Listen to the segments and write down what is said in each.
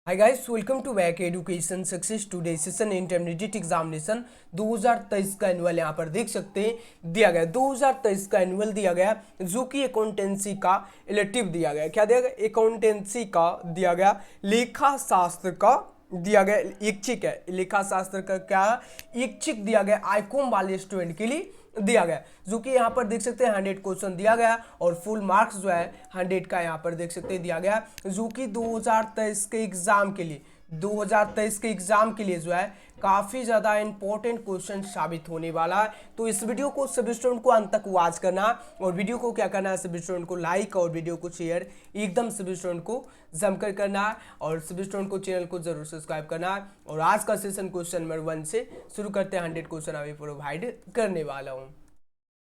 Hi guys, welcome to back education success. Today session intermediate examination 2023 का annual यहाँ पर देख सकते हैं दिया गया। 2023 का एनुअल दिया गया जो कि अकाउंटेंसी का इलेक्टिव दिया गया। क्या दिया गया? अकाउंटेंसी का दिया गया, लेखा शास्त्र का दिया गया, इच्छिक है। लेखा शास्त्र का क्या इच्छिक दिया गया आईकॉम वाले स्टूडेंट के लिए दिया गया, जो कि यहाँ पर देख सकते हैं 100 क्वेश्चन दिया गया और फुल मार्क्स जो है 100 का यहाँ पर देख सकते हैं दिया गया, जो कि 2023 के एग्जाम के लिए 2023 के एग्जाम के लिए जो है काफ़ी ज़्यादा इंपॉर्टेंट क्वेश्चन साबित होने वाला है। तो इस वीडियो को सभी स्टूडेंट को अंत तक वॉच करना और वीडियो को क्या करना है, सभी स्टूडेंट को लाइक और वीडियो को शेयर एकदम सभी स्टूडेंट को जमकर करना है और सभी स्टूडेंट को चैनल को जरूर सब्सक्राइब करना है। और आज का सेशन क्वेश्चन नंबर 1 से शुरू करते हैं। 100 क्वेश्चन अभी प्रोवाइड करने वाला हूँ।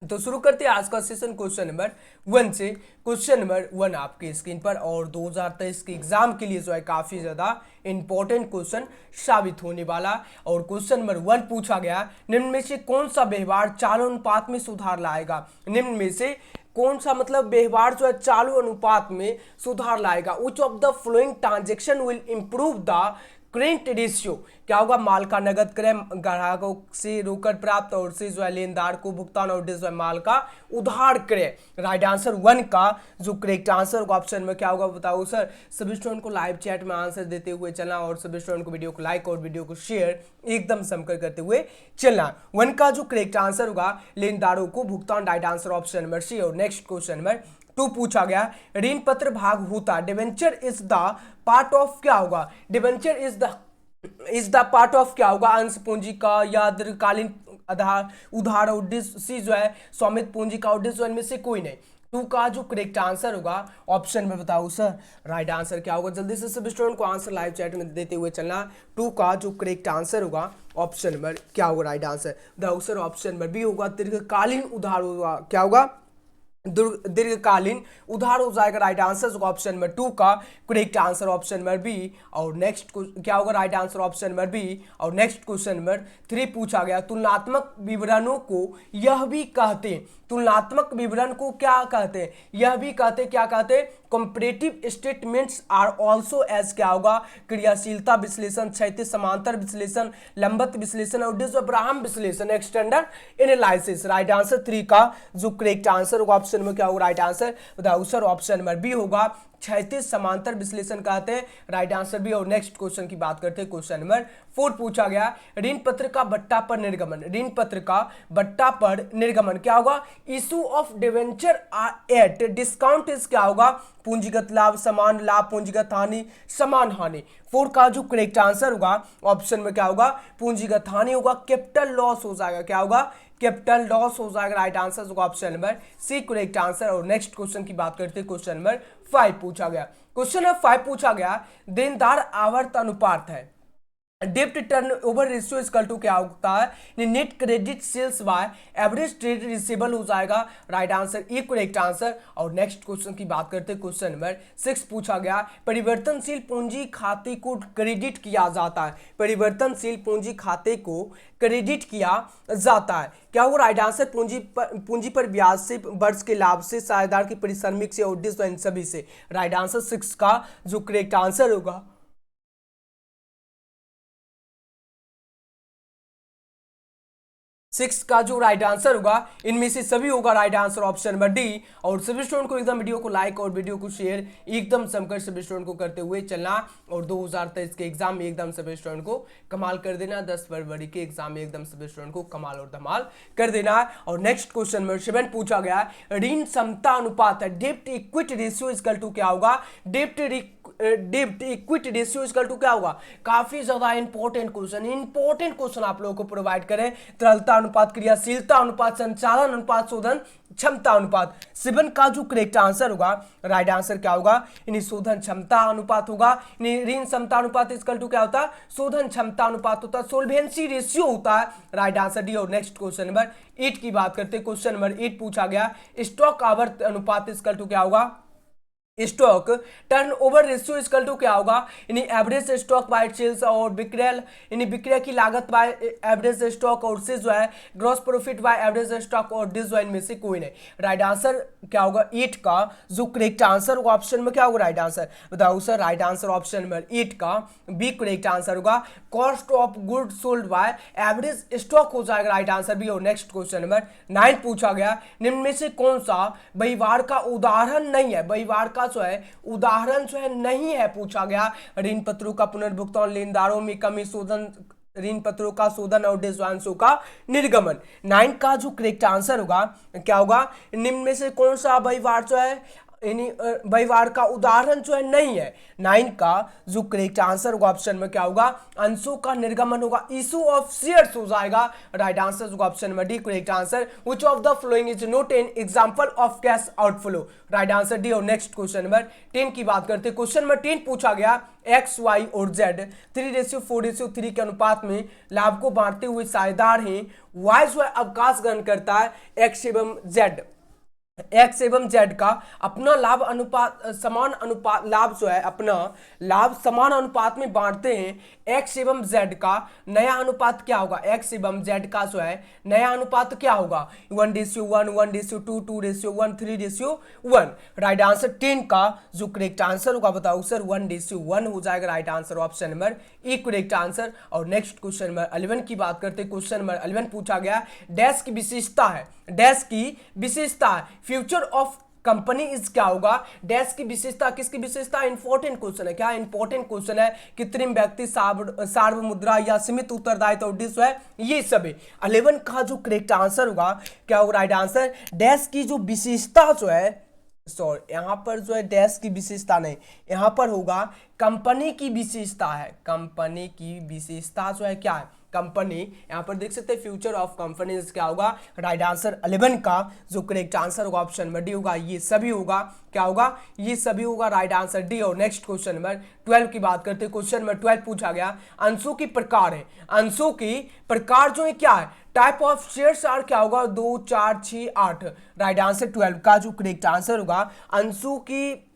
तो शुरू करते हैं आज का सेशन क्वेश्चन नंबर 1 से। क्वेश्चन नंबर 1 आपके स्क्रीन पर और 2023 के एग्जाम के लिए जो है काफी ज्यादा इंपॉर्टेंट क्वेश्चन साबित होने वाला। और क्वेश्चन नंबर 1 पूछा गया, निम्न में से कौन सा व्यवहार चालू अनुपात में सुधार लाएगा? निम्न में से कौन सा मतलब व्यवहार जो है चालू अनुपात में सुधार लाएगा? Which of the flowing transaction will improve the current ratio? क्या होगा? माल का नगद क्रय, ग्राहकों से रोकड़ प्राप्त और से जो है लेनदार को भुगतान और जो है माल का उधार क्रय। राइट आंसर 1 का जो करेक्ट आंसर होगा ऑप्शन में क्या होगा बताओ सर। सभी स्टूडेंट को लाइव चैट में आंसर देते हुए चलना और सभी स्टूडेंट को वीडियो को लाइक और वीडियो को शेयर एकदम समकर करते हुए चलना। 1 का जो करेक्ट आंसर होगा लेनदारों को भुगतान। Right answer option number C. और नेक्स्ट क्वेश्चन नंबर 2 पूछा गया, ऋण पत्र भाग होता debenture is the part of क्या होगा? Debenture is the part of क्या होगा? अंश पूंजी का या दीर्घकालीन उधार उद्देश्य सी जो है स्वामित्व पूंजी का उद्देश्य इनमें से कोई नहीं। 2 का जो करेक्ट आंसर होगा ऑप्शन में बताओ सर। राइट आंसर क्या होगा? जल्दी से सभी स्टूडेंट को आंसर लाइव चैट में देते हुए चलना। 2 का जो करेक्ट आंसर होगा ऑप्शन नंबर क्या होगा? राइट आंसर बताओ सर। ऑप्शन नंबर बी होगा, दीर्घकालीन उधार होगा। क्या होगा? दीर्घकालीन उधार हो जाएगा। राइट आंसर ऑप्शन नंबर 2 का correct answer option number B. और नेक्स्ट क्या होगा? Right answer option number B. और नेक्स्ट क्वेश्चन नंबर 3 पूछा गया, तुलनात्मक विवरणों को यह भी कहते हैं, तुलनात्मक विवरण को क्या कहते हैं? यह भी कहते क्या कहते हैं? Comparative statements are also as क्या होगा? क्रियाशीलता विश्लेषण, क्षैतिज समांतर विश्लेषण, लंबत विश्लेषण और डिसब्राहम विश्लेषण, एक्सटेंडर एनालिसिस। राइट आंसर 3 का जो करेक्ट आंसर होगा ऑप्शन में क्या होगा? राइट आंसर बताओ सर। ऑप्शन नंबर बी होगा, क्षैतिज समांतर विश्लेषण कहते हैं। Right answer B. और नेक्स्ट क्वेश्चन की बात करते हैं। क्वेश्चन नंबर 4 पूछा गया, ऋण पत्र का बट्टा पर निर्गमन। ऋण पत्र का बट्टा पर निर्गमन क्या होगा? Issue of debenture at discount is क्या होगा? पूंजीगत लाभ, समान लाभ, पूंजीगत हानि, समान हानि। 4 का जो करेक्ट आंसर होगा ऑप्शन में क्या होगा? पूंजीगत हानि होगा, कैपिटल लॉस हो जाएगा। क्या होगा? कैपिटल लॉस हो जाएगा। राइट आंसर होगा option number C correct answer. और नेक्स्ट क्वेश्चन की बात करते हैं। क्वेश्चन नंबर 5 पूछा गया, क्वेश्चन नंबर 5 पूछा गया, देनदार आवर्त अनुपात है, डेब्ट टर्नओवर रेशियो इक्वल टू क्या होता है? Net credit sales by average trade receivable हो जाएगा। Right answer E correct answer. और नेक्स्ट क्वेश्चन की बात करते हैं। क्वेश्चन नंबर 6 पूछा गया, परिवर्तनशील पूंजी खाते को क्रेडिट किया जाता है। परिवर्तनशील पूंजी खाते को क्रेडिट किया जाता है। क्या होगा? राइट आंसर पूंजी पर ब्याज से, वर्ष के लाभ से, साझेदार की पारिश्रमिक से, उद्देश्य इन सभी से। राइट आंसर 6 का जो करेक्ट आंसर होगा 6 का जो राइट आंसर होगा इनमें से सभी होगा। Right answer option number D. और सभी स्टूडेंट को एकदम वीडियो को लाइक और वीडियो को शेयर एकदम समकर सभी स्टूडेंट को करते हुए चलना। और 2023 के एग्जाम में एकदम सभी स्टूडेंट को कमाल कर देना। 10 फरवरी के एग्जाम में एकदम सभी स्टूडेंट को कमाल और धमाल कर देना। और नेक्स्ट क्वेश्चन नंबर 7 पूछा गया, ऋण क्षमता अनुपात है, डेब्ट इक्विटी रेशियो इक्वल टू क्या होगा? डेब्ट इक्विटी रेशियो इक्वल टू क्या होगा? काफी ज्यादा इंपॉर्टेंट क्वेश्चन आप लोगों को प्रोवाइड करें। तरलता अनुपात, क्रियाशीलता अनुपात, संचालन अनुपात, शोधन क्षमता अनुपात। 7 का जो करेक्ट आंसर होगा राइट आंसर क्या होगा? यानी शोधन क्षमता अनुपात होगा। ऋण क्षमता अनुपात इक्वल टू क्या होता है? शोधन क्षमता अनुपात होता है, सोल्वेंसी रेशियो होता है। Right answer D. और नेक्स्ट क्वेश्चन नंबर 8 की बात करते हैं। क्वेश्चन नंबर 8 पूछा गया, स्टॉक आवर्त अनुपात इक्वल टू क्या होगा? Stock turnover ratio equal to क्या होगा, यानी एवरेज स्टॉक बाय सेल्स और विक्रय यानी विक्रय की लागत बाय एवरेज स्टॉक और से जो है gross profit by average stock और दिस जो इनमें से कोई नहीं। राइट आंसर क्या होगा 8 का जो करेक्ट आंसर होगा ऑप्शन में क्या होगा राइट आंसर बताओ sir. Right answer option number 8 का बी करेक्ट आंसर होगा। Cost of good sold by average stock हो जाएगा राइट आंसर भी। और नेक्स्ट क्वेश्चन नंबर 9 पूछा गया निम्न में से कौन सा व्यवहार का उदाहरण नहीं है, व्यवहार का जो है उदाहरण जो है नहीं है पूछा गया। ऋण पत्रों का पुनर्भुगतान, लेनदारों में कमी, शोधन ऋण पत्रों का शोधन और डिस्वांशों का निर्गमन। 9 का जो करेक्ट आंसर होगा क्या होगा, निम्न में से कौन सा व्यवहार जो है व्यवहार का उदाहरण जो है नहीं है। 9 का जो करेक्ट आंसर होगा ऑप्शन में क्या होगा, अंशों का निर्गमन होगा, इशू ऑफ शेयर्स हो जाएगा। राइट आंसर होगा ऑप्शन में D correct answer. Which of the following is not an example of cash outflow. Right answer D. और नेक्स्ट क्वेश्चन नंबर 10 की बात करते हैं। क्वेश्चन नंबर 10 पूछा गया एक्स वाई और जेड 3:4:3 के अनुपात में लाभ को बांटते हुए साझेदार हैं। वाई जो है अवकाश ग्रहण करता है, एक्स एवं जेड एक्स एवं जेड का अपना लाभ अनुपात समान अनुपात लाभ जो है अपना लाभ समान अनुपात में बांटते हैं। एक्स एवं जेड का नया अनुपात क्या होगा, एक्स एवं जेड का जो है नया अनुपात क्या होगा 1:1, 1:2, 2:1, 3:1। राइट आंसर 10 का जो करेक्ट आंसर होगा बताओ सर 1:1 हो जाएगा। राइट आंसर ऑप्शन नंबर ई करेक्ट आंसर। और नेक्स्ट क्वेश्चन नंबर 11 की बात करते हैं। क्वेश्चन नंबर 11 पूछा गया डैश की विशेषता है, डैश की विशेषता है फ्यूचर ऑफ कंपनी इज क्या होगा, डैश की विशेषता किसकी विशेषता, इंपॉर्टेंट क्वेश्चन है क्या, इंपॉर्टेंट क्वेश्चन है। कृत्रिम व्यक्ति, सार्वमुद्रा या सीमित उत्तरदायित्व उद्देश्य है ये सभी। 11 का जो करेक्ट आंसर होगा क्या होगा राइट आंसर, डैश की जो विशेषता जो है सॉरी यहां पर जो है डैश की विशेषता नहीं, यहां पर होगा कंपनी की विशेषता है, कंपनी की विशेषता जो है क्या है कंपनी। यहां पर देख सकते हैं फ्यूचर ऑफ कंपनीज क्या होगा राइट आंसर 11 का जो करेक्ट आंसर होगा ऑप्शन नंबर डी होगा, ये सभी होगा क्या होगा ये सभी होगा राइट आंसर डी। और नेक्स्ट क्वेश्चन नंबर 12 की बात करते हैं। क्वेश्चन नंबर 12 पूछा गया अंशों की प्रकार है, अंशों की प्रकार जो है क्या है, टाइप ऑफ शेयर्स आर क्या होगा 2, 4, 6, 8। राइट आंसर 12 का जो करेक्ट आंसर होगा अंशों की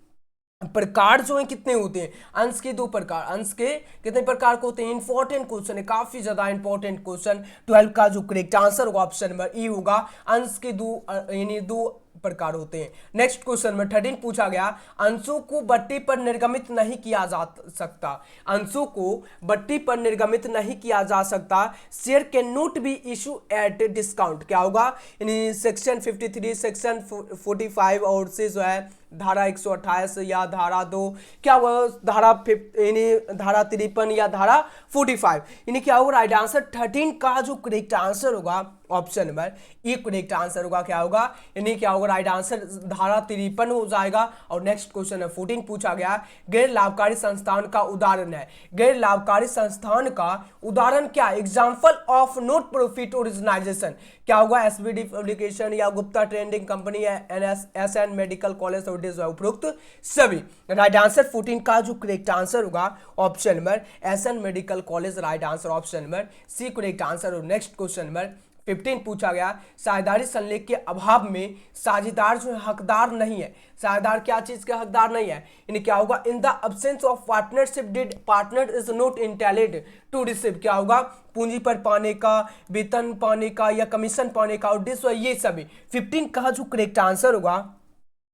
प्रकार जो है कितने होते हैं, अंश के 2 प्रकार, अंश के कितने प्रकार को होते हैं, इंपॉर्टेंट क्वेश्चन है, काफी ज्यादा इंपॉर्टेंट क्वेश्चन। 12 का जो करेक्ट आंसर होगा ऑप्शन नंबर ई होगा, अंश के 2 यानी 2 प्रकार होते हैं। नेक्स्ट क्वेश्चन नंबर 13 पूछा गया अंशों को बट्टी पर निर्गमित नहीं किया जा सकता, अंशों को बट्टी पर निर्गमित नहीं किया जा सकता। Share can not be issue at discount क्या होगा, यानी सेक्शन 53, सेक्शन 45 और से जो है धारा 128 या धारा 2 क्या हुआ धारा यानी धारा 53 या धारा 45 यानी क्या होगा राइट आंसर 13 का जो करेक्ट आंसर होगा ऑप्शन नंबर ई करेक्ट आंसर होगा क्या होगा, यानी क्या होगा राइट आंसर धारा 53 हो जाएगा। और नेक्स्ट क्वेश्चन है 14 पूछा गया गैर लाभकारी संस्थान का उदाहरण है, गैर लाभकारी संस्थान का उदाहरण क्या, example of not profit organisation क्या होगा, एसबीडी पब्लिकेशन या गुप्ता ट्रेडिंग कंपनी या एसएन मेडिकल कॉलेज और उपरोक्त सभी। राइट आंसर 14 का जो करेक्ट आंसर होगा option number SN medical college, right answer option number C correct answer. और नेक्स्ट क्वेश्चन नंबर 15 पूछा गया साझेदारी संलेख के अभाव में साझेदार जो है हकदार नहीं है, साझेदार क्या चीज का हकदार नहीं है, यानी क्या होगा in the absence of partnership deed partner is not entitled to receive क्या होगा, पूंजी पर पाने का, वेतन पाने का या कमीशन पाने का और ये सभी। 15 का जो करेक्ट आंसर होगा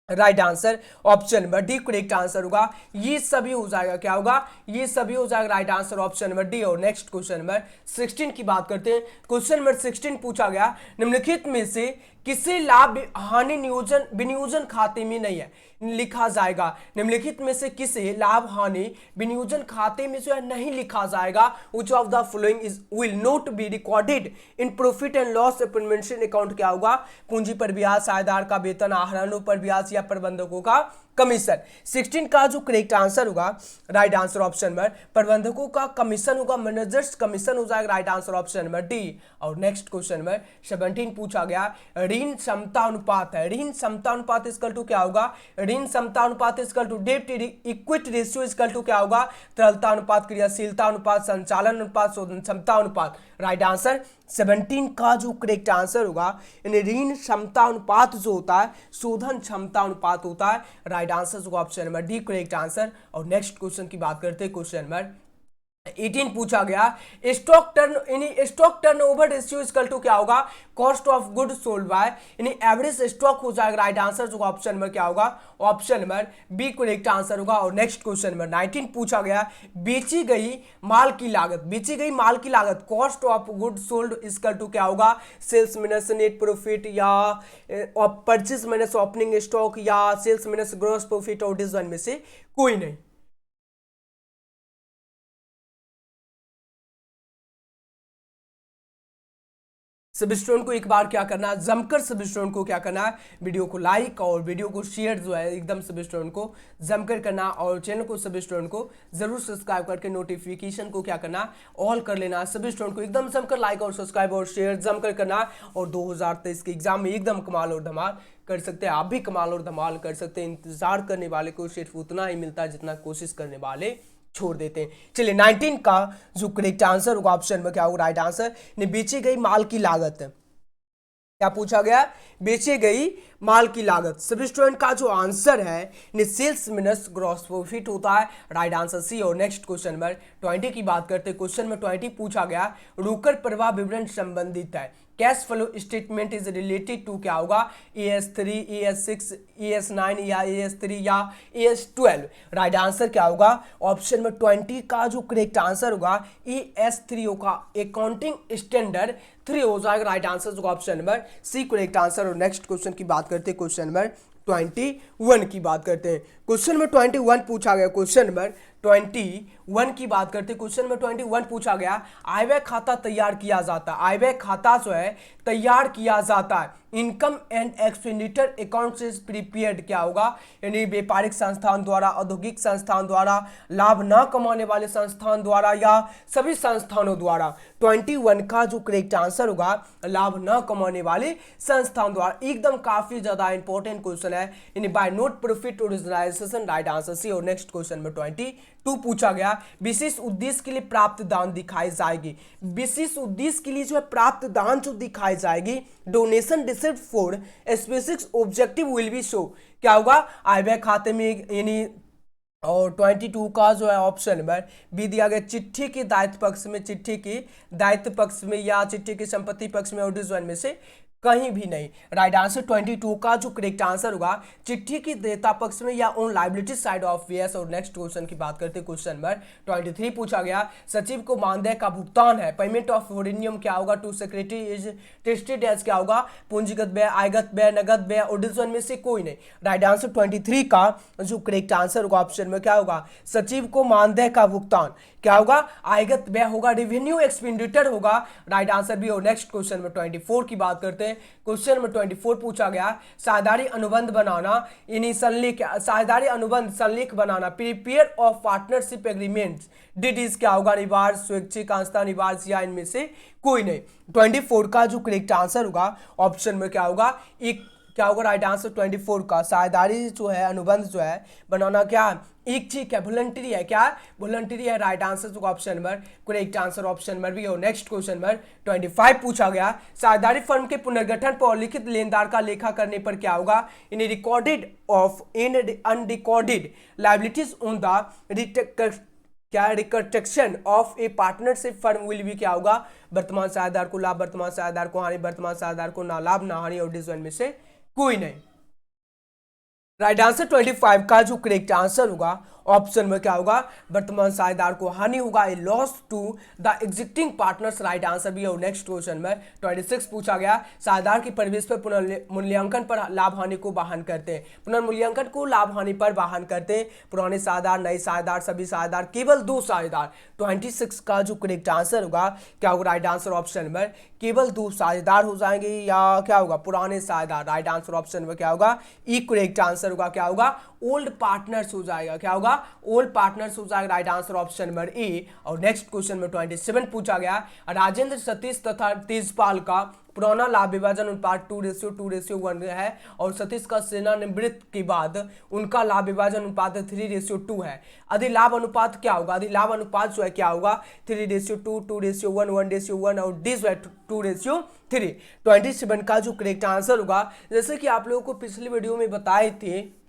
right answer option number D correct answer होगा, ये सभी हो जाएगा क्या होगा ये सभी हो जाएगा right answer option number D. और नेक्स्ट क्वेश्चन नंबर 16 की बात करते हैं। क्वेश्चन नंबर 16 पूछा गया निम्नलिखित में से किसी लाभ हानि नियोजन विनियोजन खाते में नहीं है, लिखा जाएगा, निम्नलिखित में से किसी लाभ हानि विनियोजन खाते में जो है नहीं लिखा जाएगा। Which of the following is will not be recorded in profit and loss prevention account क्या होगा, पूंजी पर ब्याज, साझेदार का वेतन, आहरणों पर ब्याज या प्रबंधकों का कमीशन। 16 का जो करेक्ट आंसर होगा राइट आंसर ऑप्शन नंबर प्रबंधकों का कमीशन होगा, मैनेजर्स कमीशन हो जाएगा right answer option number D. और नेक्स्ट क्वेश्चन नंबर 17 पूछा गया ऋण क्षमता अनुपात है, ऋण क्षमता अनुपात इक्वल टू क्या होगा, ऋण क्षमता अनुपात इक्वल टू डेब्ट इक्विटी रेशियो इक्वल टू क्या होगा, तरलता अनुपात, क्रियाशीलता अनुपात, संचालन अनुपात, शोधन क्षमता अनुपात। राइट आंसर 17 का जो करेक्ट आंसर होगा, यानी ऋण क्षमता अनुपात जो होता है शोधन क्षमता अनुपात होता है। राइट आंसर होगा option number D correct answer. और नेक्स्ट क्वेश्चन की बात करते हैं, क्वेश्चन नंबर 18 पूछा गया, stock turnover ratio equal to क्या होगा, cost of good sold by, यानी एवरेज स्टॉक हो जाएगा। राइट आंसर जो ऑप्शन नंबर क्या होगा, option number B correct answer होगा। और नेक्स्ट क्वेश्चन नंबर 19 पूछा गया, बेची गई माल की लागत cost of good sold equal to क्या होगा, सेल्स माइनस नेट प्रॉफिट या परचेज माइनस ओपनिंग स्टॉक या सेल्स माइनस ग्रॉस प्रॉफिट और डिस वन में से कोई नहीं। सभी स्टूडेंट को एक बार क्या करना है, जमकर सभी स्टूडेंट को क्या करना है, वीडियो को लाइक और वीडियो को शेयर जो है एकदम सभी स्टूडेंट को जमकर करना, और चैनल को सभी स्टूडेंट को जरूर सब्सक्राइब करके नोटिफिकेशन को क्या करना, ऑल कर लेना। सभी स्टूडेंट को एकदम जमकर लाइक और सब्सक्राइब और शेयर जमकर करना। और 2023 के एग्जाम में एकदम कमाल और धमाल कर सकते हैं, आप भी कमाल और धमाल कर सकते हैं। इंतजार करने वाले को सिर्फ उतना ही मिलता है जितना कोशिश करने वाले छोड़ देते हैं। चलिए 19 का जो करेक्ट आंसर होगा ऑप्शन में क्या होगा, राइट आंसर, बेची गई माल की लागत। क्या पूछा गया, बेची गई माल की लागत। सभी स्टूडेंट का जो आंसर है सेल्स माइनस ग्रॉस प्रॉफिट होता है। Right answer C. और नेक्स्ट क्वेश्चन नंबर 20 की बात करते हैं। क्वेश्चन में 20 पूछा गया, रोकड़ प्रवाह विवरण संबंधित है, cash flow statement is related to क्या होगा, AS3, AS6, AS9 या AS3 या AS12। राइट आंसर क्या होगा, ऑप्शन में 20 का जो करेक्ट आंसर होगा AS3 होगा, अकाउंटिंग स्टैंडर्ड 3 हो जाएगा। राइट आंसर होगा option number C correct answer. और नेक्स्ट क्वेश्चन की बात करते हैं, क्वेश्चन नंबर 21 की बात करते हैं। क्वेश्चन नंबर 21 पूछा गया, क्वेश्चन नंबर 21 की बात करते हैं। क्वेश्चन नंबर 21 पूछा गया, आय व्यय खाता तैयार किया जाता है, आय व्यय खाता जो है तैयार किया जाता है, इनकम एंड एक्सपेंडिचर अकाउंट से प्रिपेयर्ड क्या होगा, यानी व्यापारिक संस्थान द्वारा, औद्योगिक संस्थान द्वारा, लाभ न कमाने वाले संस्थान द्वारा या सभी संस्थानों द्वारा। 21 का जो करेक्ट आंसर होगा, लाभ न कमाने वाले संस्थान द्वारा। एकदम काफी ज्यादा इंपॉर्टेंट क्वेश्चन है, यानी by not profit organisation. Right answer C. और नेक्स्ट क्वेश्चन में 22 पूछा गया, विशेष उद्देश्य के लिए प्राप्त दान दिखाई जाएगी, विशेष उद्देश्य के लिए जो है प्राप्त दान जो दिखाई जाएगी, donation received for specific objective will be show, क्या होगा, आय व्यय खाते में, यानी। और 22 का जो है ऑप्शन नंबर बी दिया गया, चिट्ठी के दायित्व पक्ष में, चिट्ठी के दायित्व पक्ष में या चिट्ठी के संपत्ति पक्ष में और डिस वन में से कहीं भी नहीं। राइट आंसर 22 का जो करेक्ट आंसर होगा, चिट्ठी की देयता पक्ष में या on liability side of VS. और नेक्स्ट क्वेश्चन की बात करते हैं, क्वेश्चन नंबर 23 पूछा गया, सचिव को मानदेय का भुगतान है, पेमेंट ऑफ वोरेनियम क्या होगा, to secretary is tested as क्या होगा, पूंजीगत व्यय, आयगत व्यय, नगद व्यय और डिस वन में से कोई नहीं। राइट आंसर 23 का जो करेक्ट आंसर होगा ऑप्शन में क्या होगा, सचिव को मानदेय का भुगतान क्या होगा, आयगत व्यय होगा, रेवेन्यू एक्सपेंडिचर होगा। राइट आंसर भी। और नेक्स्ट क्वेश्चन में 24 की बात करते हैं। क्वेश्चन नंबर 24 पूछा गया, साझेदारी अनुबंध बनाना, यानी संलेख, साझेदारी अनुबंध संलेख बनाना, prepare of partnership agreements deed is क्या होगा, निवार्य, स्वैच्छिक, आस्था निवार्य या इनमें से कोई नहीं। 24 का जो करेक्ट आंसर होगा ऑप्शन में क्या होगा, एक क्या होगा, राइट आंसर 24 का साझेदारी जो है अनुबंध जो है बनाना क्या इच्छिक है, वॉलंटरी है, क्या वॉलंटरी है। राइट आंसर होगा option number correct answer option number B. और नेक्स्ट क्वेश्चन नंबर 25 पूछा गया, साझेदारी फर्म के पुनर्गठन पर लिखित लेनदार का लेखा करने पर क्या होगा, in recorded of in unrecorded liabilities on the क्या reconstruction of a partnership firm will भी क्या होगा, वर्तमान साझेदार को लाभ, वर्तमान साझेदार को हानि, वर्तमान साझेदार को ना लाभ ना हानि और डिस वन में से कोई नहीं। राइट आंसर 25 का जो करेक्ट आंसर होगा ऑप्शन में क्या होगा, वर्तमान साझेदार को हानि होगा, a loss to the existing partners. Right answer भी। और नेक्स्ट क्वेश्चन में 26 पूछा गया, साझेदार की परिवेश पर पुनर्मूल्यांकन पर लाभ हानि को वाहन करते हैं, पुनर्मूल्यांकन को लाभ हानि पर वाहन करते हैं, पुराने साझेदार, नए साझेदार, सभी साझेदार, केवल 2 साझेदार। 26 का जो करेक्ट आंसर होगा क्या होगा, राइट आंसर ऑप्शन नंबर केवल 2 साझेदार हो जाएंगे या क्या होगा, पुराने साझेदार। राइट आंसर ऑप्शन में क्या होगा, ई करेक्ट आंसर होगा क्या होगा, ओल्ड पार्टनर्स हो जाएगा, क्या होगा, ऑल पार्टनर्स हो जाएगा राइट आंसर ऑप्शन नंबर ए। और नेक्स्ट क्वेश्चन में 27 पूछा गया, राजेंद्र सतीश तथा तेजपाल का पुराना लाभ विभाजन अनुपात 2:1 है और सतीश का सेवानिवृत्ति के बाद उनका लाभ विभाजन अनुपात 3:2 है। अधिलाभ अनुपात क्या होगा? अधिलाभ अनुपात जो है क्या होगा? 3:2, 2:1, 1:1 और दिस 2:3। 27 का जो करेक्ट आंसर होगा, जैसे कि आप लोगों को पिछले वीडियो में बताए थे,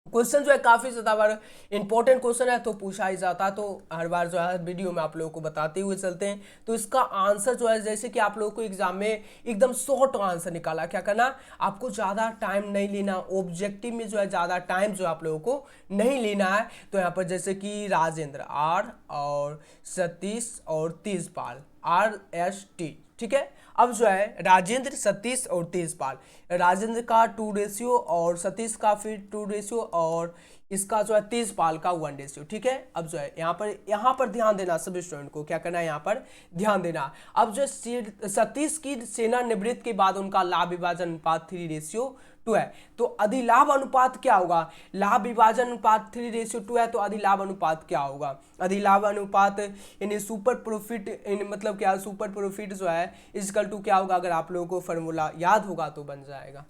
क्वेश्चन जो है काफी ज्यादा बार इंपॉर्टेंट क्वेश्चन है तो पूछा ही जाता है, तो हर बार जो है वीडियो में आप लोगों को बताते हुए चलते हैं। तो इसका आंसर जो है, जैसे कि आप लोगों को एग्जाम में एकदम शॉर्ट आंसर निकाला, क्या करना, आपको ज्यादा टाइम नहीं लेना, ऑब्जेक्टिव में जो है ज्यादा टाइम जो आप लोगों को नहीं लेना है। तो यहाँ पर जैसे कि राजेंद्र आर और सतीश और तेजपाल RST, ठीक है। अब जो है राजेंद्र, सतीश और तेजपाल, राजेंद्र का 2 और सतीश का फिर 2 और इसका जो है तेजपाल का 1, ठीक है। अब जो है यहाँ पर ध्यान देना, सभी स्टूडेंट को क्या करना है, यहाँ पर ध्यान देना। अब जो सतीश की सेवानिवृत्ति के बाद उनका लाभ विभाजन अनुपात 3:2 है, तो अधिलाभ अनुपात क्या होगा? लाभ विभाजन अनुपात 3:2 है, तो अधिलाभ अनुपात क्या होगा? अधिलाभ अनुपात यानी सुपर प्रॉफिट, मतलब क्या, सुपर प्रॉफिट जो है इक्वल टू क्या होगा? अगर आप लोगों को फॉर्मूला याद होगा तो बन जाएगा।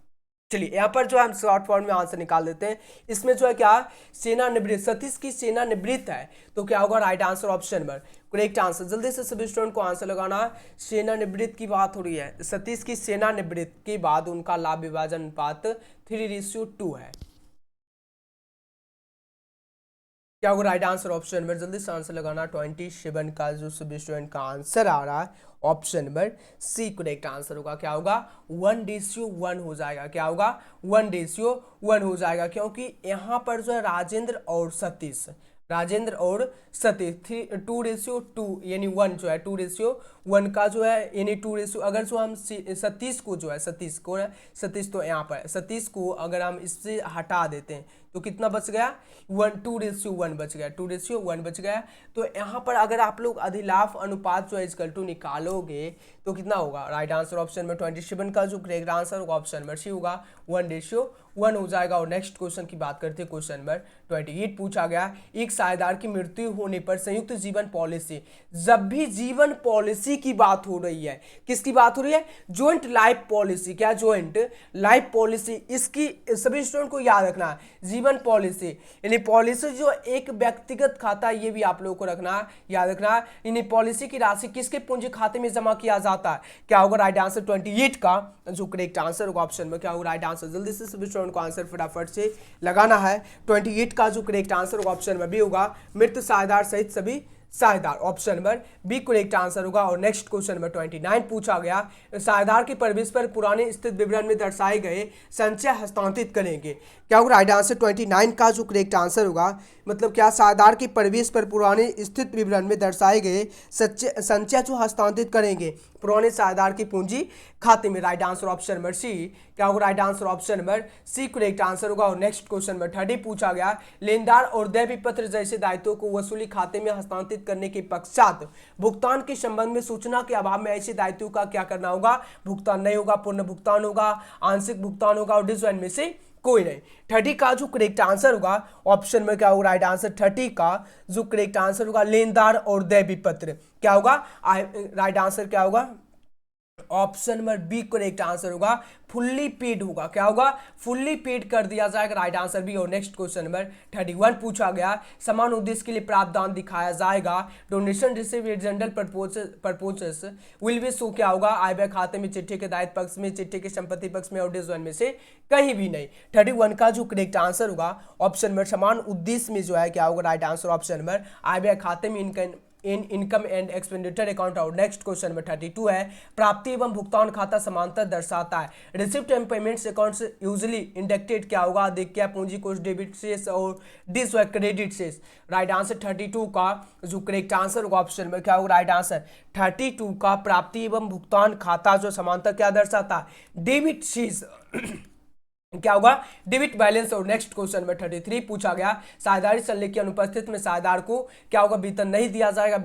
चलिए यहाँ पर जो हम शॉर्ट फॉर्म में आंसर निकाल देते हैं। इसमें जो है क्या, सेवानिवृत्ति, सतीश की सेवानिवृत्ति है, तो क्या होगा? Right answer option number, correct answer. जल्दी से सभी स्टूडेंट को आंसर लगाना। सेवानिवृत्ति की बात हो रही है, सतीश की सेवानिवृत्ति के बाद उनका लाभ विभाजन अनुपात 3:2 है, क्या होगा? राइट आंसर ऑप्शन नंबर, जल्दी से आंसर लगाना। 27 का जो सभी स्टूडेंट का आंसर आ रहा है option number C correct answer होगा। क्या होगा? 1:1 हो जाएगा। क्या होगा? 1:1 हो जाएगा, क्योंकि यहाँ पर जो है राजेंद्र और सतीश 2:2 यानी 1 जो है 2:1 का जो है, यानी 2 अगर जो हम सतीश को जो है, सतीश तो यहाँ पर सतीश को अगर हम इससे हटा देते हैं तो कितना बच गया? 2:1 बच गया, 2:1 बच गया। तो यहाँ पर अगर आप लोग अधिलाभ अनुपात जो है इक्वल टू निकालोगे तो कितना होगा? राइट आंसर ऑप्शन में 27 का जो करेक्ट आंसर होगा ऑप्शन नंबर सी होगा, 1:1 हो जाएगा। और नेक्स्ट क्वेश्चन की बात करते हैं, क्वेश्चन नंबर 28 पूछा गया, एक साझेदार की मृत्यु होने पर संयुक्त जीवन पॉलिसी, जब भी जीवन पॉलिसी की बात हो रही है, किसकी बात हो रही है? Joint life policy. क्या? Joint life policy. इसकी सभी स्टूडेंट को याद रखना है, जीवन पॉलिसी यानी पॉलिसी जो एक व्यक्तिगत खाता, ये भी आप लोगों को रखना, याद रखना। यानी पॉलिसी की राशि किसके पूंजी खाते में जमा किया जाता है? क्या होगा? राइट आंसर 28 का जो करेक्ट आंसर होगा ऑप्शन में, क्या होगा? Right answer. जल्दी से सभी स्टूडेंट को आंसर फटाफट से लगाना है। 28 का जो करेक्ट आंसर होगा ऑप्शन में बी होगा, मृत साझेदार सहित सभी साझेदार, option number B correct answer होगा। और नेक्स्ट क्वेश्चन नंबर 29 पूछा गया, साझेदार के प्रवेश पर पुराने स्थित विवरण में दर्शाए गए संचय हस्तांतरित करेंगे। क्या होगा? राइट आंसर 29 का जो करेक्ट आंसर होगा, मतलब क्या, साझेदार के प्रवेश पर पुराने स्थित विवरण में दर्शाए गए संचय जो हस्तांतरित करेंगे पुराने साझेदार की पूंजी खाते में। Right answer option number C. क्या होगा? Right answer option number C correct answer होगा। और नेक्स्ट क्वेश्चन नंबर 30 पूछा गया, लेनदार और देय विपत्र जैसे दायित्वों को वसूली खाते में हस्तांतरित करने के पश्चात भुगतान के संबंध में सूचना के अभाव में ऐसे दायित्वों का क्या करना होगा? भुगतान नहीं होगा, पूर्ण भुगतान होगा, आंशिक भुगतान होगा और डिस में से कोई नहीं। 30 का जो करेक्ट आंसर होगा ऑप्शन में, क्या होगा? राइट आंसर 30 का जो करेक्ट आंसर होगा, लेनदार और देय विपत्र। क्या होगा? राइट आंसर क्या होगा? Option number B correct answer होगा, फुल्ली पेड होगा। क्या होगा? फुल्ली पेड कर दिया जाएगा। Right answer B. और नेक्स्ट क्वेश्चन नंबर 31 पूछा गया, समान उद्देश्य के लिए प्रावधान दिखाया जाएगा, donation receive general purposes will be show. क्या होगा? आय व्यय खाते में, चिट्ठी के दायित्व पक्ष में, चिट्ठी के संपत्ति पक्ष में और डिस में से कहीं भी नहीं। 31 का जो करेक्ट आंसर होगा ऑप्शन नंबर समान उद्देश्य में जो है, क्या होगा? राइट आंसर ऑप्शन नंबर आय व्यय खाते में, इनकम एंड एक्सपेंडिचर अकाउंट। और नेक्स्ट क्वेश्चन नंबर 32 है, प्राप्ति एवं भुगतान खाता समांतर दर्शाता है, receipts and payments accounts usually indicated. क्या होगा? देखिए, पूंजी कोष डेबिट शेष और डिस क्रेडिट शेष। राइट आंसर 32 का जो करेक्ट आंसर होगा ऑप्शन में, क्या होगा? राइट आंसर 32 का प्राप्ति एवं भुगतान खाता जो समांतर क्या दर्शाता है? डेबिट शेष क्या होगा, डेबिट बैलेंस। और नेक्स्ट क्वेश्चन में 33 पूछा गया, साझेदारी संलेख की अनुपस्थिति में साझेदार को क्या होगा, वेतन नहीं दिया जाएगा,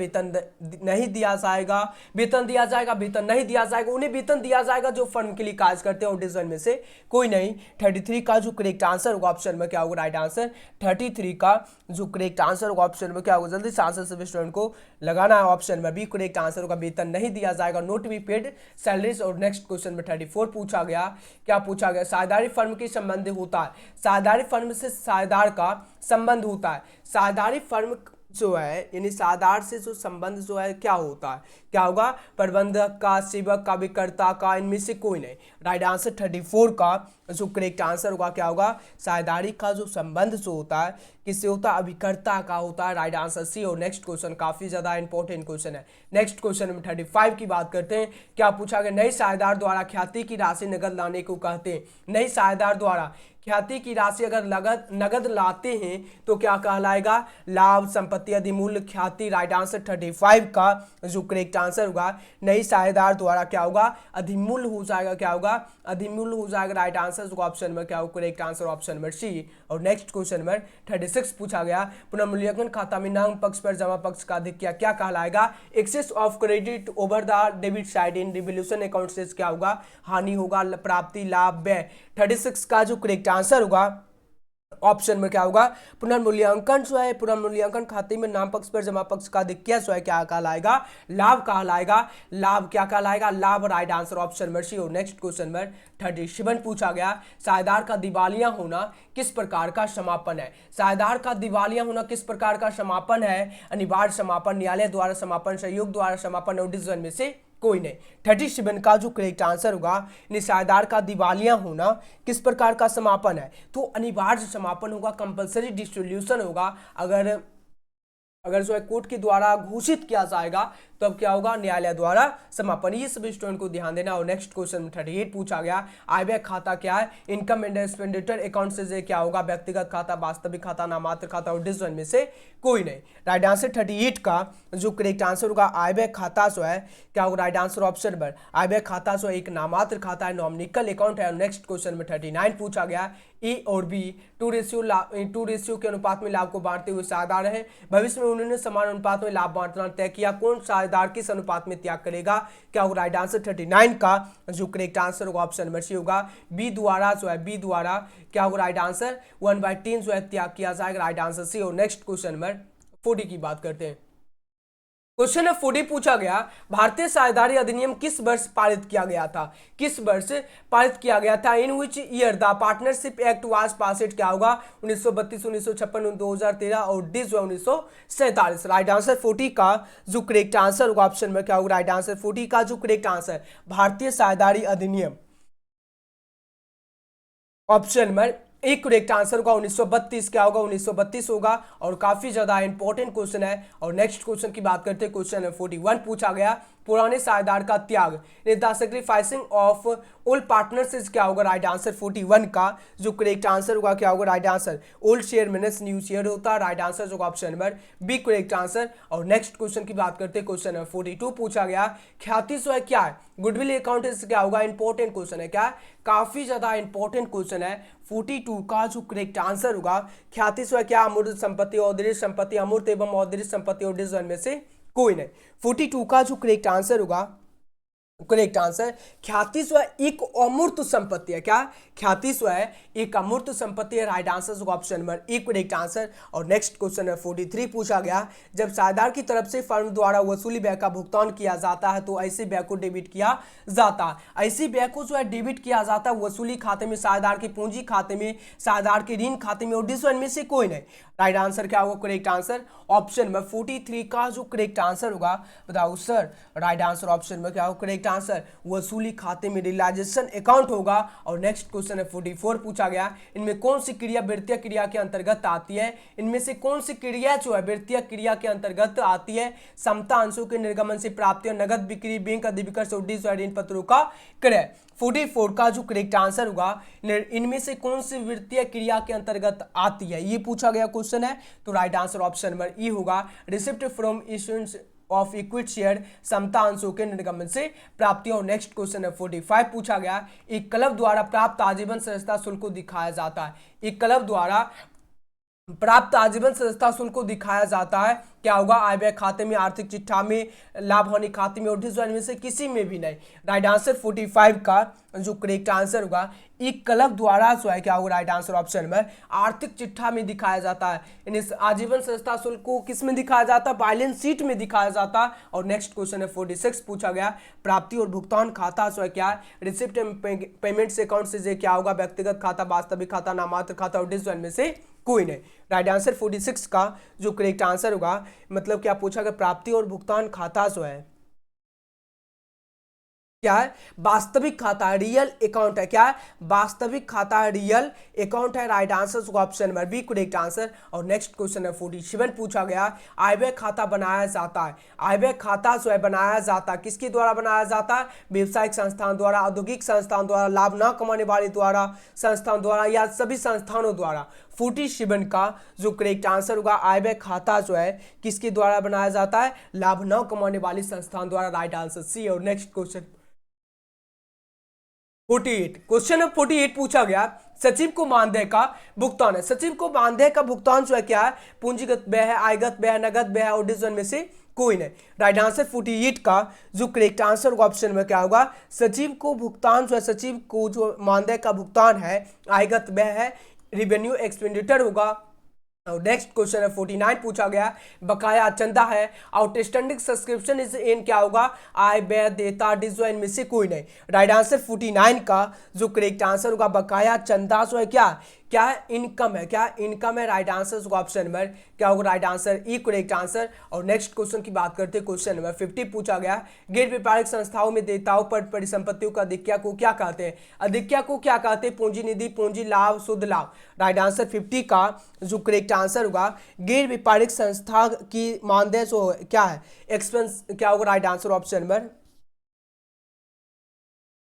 नहीं दिया जाएगा, वेतन दिया जाएगा, वेतन नहीं दिया जाएगा, उन्हें वेतन दिया जाएगा जो फर्म के लिए कार्य करते हैं ऑडिशन में से कोई नहीं। 33 का जो करेक्ट आंसर होगा ऑप्शन में क्या होगा, राइट आंसर 33 का जो करेक्ट आंसर होगा ऑप्शन में क्या होगा, जल्दी से आंसर सभी स्टूडेंट को लगाना है, ऑप्शन में बी करेक्ट आंसर होगा, वेतन नहीं दिया जाएगा, नोट बी पेड सैलरीज। और नेक्स्ट क्वेश्चन में 34 पूछा गया, क्या पूछा गया, साझेदारी फर्म के संबंध होता है, साझेदारी फर्म से साझेदार का संबंध होता है, साझेदारी फर्म जो है यानी साझेदार से जो संबंध जो है क्या होता है, क्या होगा, प्रबंधक का, सेवक का, विक्रेता का, इनमें से कोई नहीं। राइट आंसर 34 का जो करेक्ट आंसर होगा क्या होगा, साझेदारी का जो संबंध जो होता है किससे होता है, अभिकर्ता का होता है, राइट आंसर सी। और नेक्स्ट क्वेश्चन काफी ज्यादा इंपॉर्टेंट क्वेश्चन है। नेक्स्ट क्वेश्चन में 35 की बात करते हैं, क्या पूछा गया, नई साझेदार द्वारा ख्याति की राशि नगद लाने को कहते हैं, नई साझेदार द्वारा ख्याति की राशि अगर नगद लाते हैं तो क्या कहलाएगा, लाभ, संपत्ति, अधिमूल्य, ख्याति। राइट आंसर 35 का जो करेक्ट आंसर होगा, नई साझेदार द्वारा क्या होगा, अधिमूल्य हो जाएगा, क्या होगा, अधिमूल्य हो जाएगा। राइट आंसर ऑप्शन में क्या होगा, correct answer option number C. और नेक्स्ट क्वेश्चन में 36 पूछा गया, पुनर्मूल्यांकन खाता में नाम पक्ष पर जमा पक्ष का अधिक्य क्या कहलाएगा, excess of credit over the debit side in revolution account से क्या होगा, हानि होगा, प्राप्ति, लाभ, व्यय। 36 का जो करेक्ट आंसर होगा ऑप्शन में क्या होगा, पुनर्मूल्यांकन जो है, पुनर्मूल्यांकन खाते में नाम पक्ष पर जमा पक्ष का अधिक्य जो है क्या कहलाएगा, लाभ कहलाएगा, लाभ क्या कहलाएगा, लाभ। राइट आंसर ऑप्शन में सी। और नेक्स्ट क्वेश्चन में 37 पूछा गया, साझेदार का दिवालिया होना किस प्रकार का समापन है, साझेदार का दिवालिया होना किस प्रकार का समापन है, अनिवार्य समापन, न्यायालय द्वारा समापन, सहयोग द्वारा समापन, और डिसीजन में से कोई नहीं। 37 का जो करेक्ट आंसर होगा, साझेदार का दिवालिया होना किस प्रकार का समापन है, तो अनिवार्य समापन होगा, कंपलसरी डिसोल्यूशन होगा। अगर जो है कोर्ट के द्वारा घोषित किया जाएगा तो अब क्या होगा, न्यायालय द्वारा समापन। ये सभी स्टूडेंट को ध्यान देना। और नेक्स्ट क्वेश्चन में 38 पूछा गया, आय व्यय खाता क्या है, इनकम एंड एक्सपेंडिचर अकाउंट से क्या होगा, व्यक्तिगत खाता, वास्तविक खाता, नामात्र खाता, और डिसीजन में से कोई नहीं। राइट आंसर 38 का जो करेक्ट आंसर होगा, आय व्यय खाता जो है क्या होगा, राइट आंसर ऑप्शन पर आय व्यय खाता जो एक नामात्र खाता है, नॉमिनिकल अकाउंट है। नेक्स्ट क्वेश्चन में 39 पूछा गया, ए और बी 2 रेशियो के अनुपात में लाभ को बांटते हुए साझेदार है, भविष्य में उन्होंने समान अनुपात में लाभ बांटना तय किया, कौन साझेदार किस अनुपात में त्याग करेगा, क्या होगा, राइट आंसर 39 का जो करेक्ट आंसर होगा ऑप्शन नंबर सी होगा, बी द्वारा जो है, बी द्वारा क्या होगा, राइट आंसर 1/3 जो है त्याग किया जाएगा, राइट आंसर सी। और नेक्स्ट क्वेश्चन नंबर 40 की बात करते हैं। क्वेश्चन नंबर 40 पूछा गया, भारतीय साझेदारी अधिनियम किस वर्ष पारित किया गया था, किस वर्ष पारित किया गया था, in which year the partnership act was passed, क्या होगा, 1932, 1956, 2013, और डिस 1947। राइट आंसर 40 का जो करेक्ट आंसर होगा ऑप्शन में क्या होगा, राइट आंसर 40 का जो करेक्ट आंसर भारतीय साझेदारी अधिनियम ऑप्शन में एक करेक्ट आंसर होगा 1932, क्या होगा, 1932 होगा। और काफी ज्यादा इंपॉर्टेंट क्वेश्चन है। और नेक्स्ट क्वेश्चन की बात करते हैं, क्वेश्चन 41 पूछा गया, पुराने साझेदार का त्याग, the sacrificing of old partners, क्या होगा, राइट आंसर 41 का जो करेक्ट आंसर होगा क्या होगा, right answer old share minus new share होता है, राइट आंसर होगा option number B correct answer. और नेक्स्ट क्वेश्चन की बात करते हैं, क्वेश्चन नंबर 42 पूछा गया, ख्याति जो है क्या है, गुडविल अकाउंट क्या होगा, इंपॉर्टेंट क्वेश्चन है, क्या काफी ज्यादा इंपॉर्टेंट क्वेश्चन है। 42 का जो करेक्ट आंसर होगा, ख्याति जो है क्या, अमूर्त संपत्ति, औदृश्य संपत्ति, अमूर्त एवं औदृश्य संपत्ति, और डिसीजन में से कोई नहीं। 42 का जो करेक्ट आंसर होगा, करेक्ट आंसर ख्याति जो है एक अमूर्त संपत्ति है, क्या ख्याति जो है एक अमूर्त संपत्ति है, right answer option number A correct answer. और नेक्स्ट क्वेश्चन है 43 पूछा गया, जब साझेदार की तरफ से फर्म द्वारा वसूली व्यय का भुगतान किया जाता है तो ऐसे व्यय को डेबिट किया जाता है, ऐसे व्यय को जो है डेबिट किया जाता है वसूली खाते में, साझेदार के पूंजी खाते में, साझेदार के ऋण खाते में, और डिसीजन में से कोई नहीं। राइट आंसर क्या होगा, करेक्ट आंसर ऑप्शन में 43 का जो करेक्ट आंसर होगा, बताओ सर, राइट आंसर ऑप्शन में क्या होगा, करेक्ट आंसर वसूली खाते में रियलाइजेशन अकाउंट होगा। और नेक्स्ट क्वेश्चन है 44 पूछा गया, इनमें कौन सी क्रिया वित्तीय क्रिया के अंतर्गत आती है, इनमें से कौन सी क्रिया जो है वित्तीय क्रिया के अंतर्गत आती है, समता अंशों के निर्गमन से प्राप्ति, नगद बिक्री, बैंक अधिविकर्ष, ऋण पत्रों का क्रय। 44 का जो करेक्ट आंसर होगा, इनमें से कौन सी वित्तीय क्रिया के अंतर्गत आती है, ये पूछा गया क्वेश्चन है। तो right answer option number E होगा, receipt from issuance of equity share समता अंशों के निर्गमन से प्राप्ति। और नेक्स्ट क्वेश्चन है 45 पूछा गया, एक क्लब द्वारा प्राप्त आजीवन सदस्यता शुल्क को दिखाया जाता है। एक क्लब द्वारा प्राप्त आजीवन सदस्यता शुल्क को दिखाया जाता है, क्या होगा? आय व्यय खाते में, आर्थिक चिट्ठा में, लाभ हानि खाते में और में से किसी में भी नहीं। राइट आंसर 45 का जो करेक्ट आंसर होगा, एक क्लब द्वारा जो है क्या होगा? राइट आंसर ऑप्शन में आर्थिक चिट्ठा में दिखाया जाता है। यानी आजीवन सदस्यता शुल्क को किस में दिखाया जाता है? बैलेंस शीट में दिखाया जाता है। और नेक्स्ट क्वेश्चन है 46 पूछा गया, प्राप्ति और भुगतान खाता जो है क्या है? रिसिप्ट एंड पेमेंट से अकाउंट से क्या होगा? व्यक्तिगत खाता, वास्तविक खाता, नामात्र खाता और में से कोई नहीं। राइट आंसर 46 का जो करेक्ट आंसर होगा, मतलब क्या पूछा गया? प्राप्ति और भुगतान खाता जो है क्या है? वास्तविक खाता, रियल अकाउंट है। क्या है? वास्तविक खाता है, रियल अकाउंट है। Right answer option number B correct answer. और नेक्स्ट क्वेश्चन है 47 पूछा गया, आय व्यय खाता बनाया जाता है। आय व्यय खाता जो है बनाया जाता है, किसके द्वारा बनाया जाता है? व्यवसायिक संस्थान द्वारा, औद्योगिक संस्थान द्वारा, लाभ न कमाने वाले द्वारा, संस्थान द्वारा या सभी संस्थानों द्वारा। 47 का जो करेक्ट आंसर होगा, आय व्यय खाता जो है किसके द्वारा बनाया जाता है? लाभ न कमाने वाली संस्थान द्वारा। Right answer C. और नेक्स्ट क्वेश्चन 48 क्वेश्चन नंबर 48 पूछा गया, सचिव को मानदेय का भुगतान है। सचिव को मानदेय का भुगतान जो है क्या है? पूंजीगत व्यय है, आयगत व्यय है, नगद व्यय है और डिवीजन में से कोई नहीं। राइट आंसर 48 का जो करेक्ट आंसर होगा ऑप्शन में क्या होगा? सचिव को भुगतान जो है, सचिव को जो मानदेय का भुगतान है, आयगत व्यय है, रेवेन्यू एक्सपेंडिचर होगा। नेक्स्ट क्वेश्चन है 49 पूछा गया, बकाया चंदा है, आउटस्टैंडिंग सब्सक्रिप्शन इज इन क्या होगा? आय व्यय देयता डिवीजन में से कोई नहीं। राइट आंसर 49 का जो करेक्ट आंसर होगा, बकाया चंदा जो है क्या है? इनकम है। क्या इनकम है? राइट आंसर ऑप्शन नंबर क्या होगा? Right answer E correct answer. और नेक्स्ट क्वेश्चन की बात करते हैं, क्वेश्चन नंबर 50 पूछा गया, गैर व्यापारिक संस्थाओं में देयताओं पर परिसंपत्तियों का अधिक्या को क्या कहते हैं? अधिक्या को क्या कहते हैं? पूंजी निधि, पूंजी लाभ, शुद्ध लाभ। राइट आंसर 50 का जो करेक्ट आंसर होगा, गैर व्यापारिक संस्था की मानदेय जो क्या है? एक्सपेंस क्या होगा? राइट आंसर ऑप्शन नंबर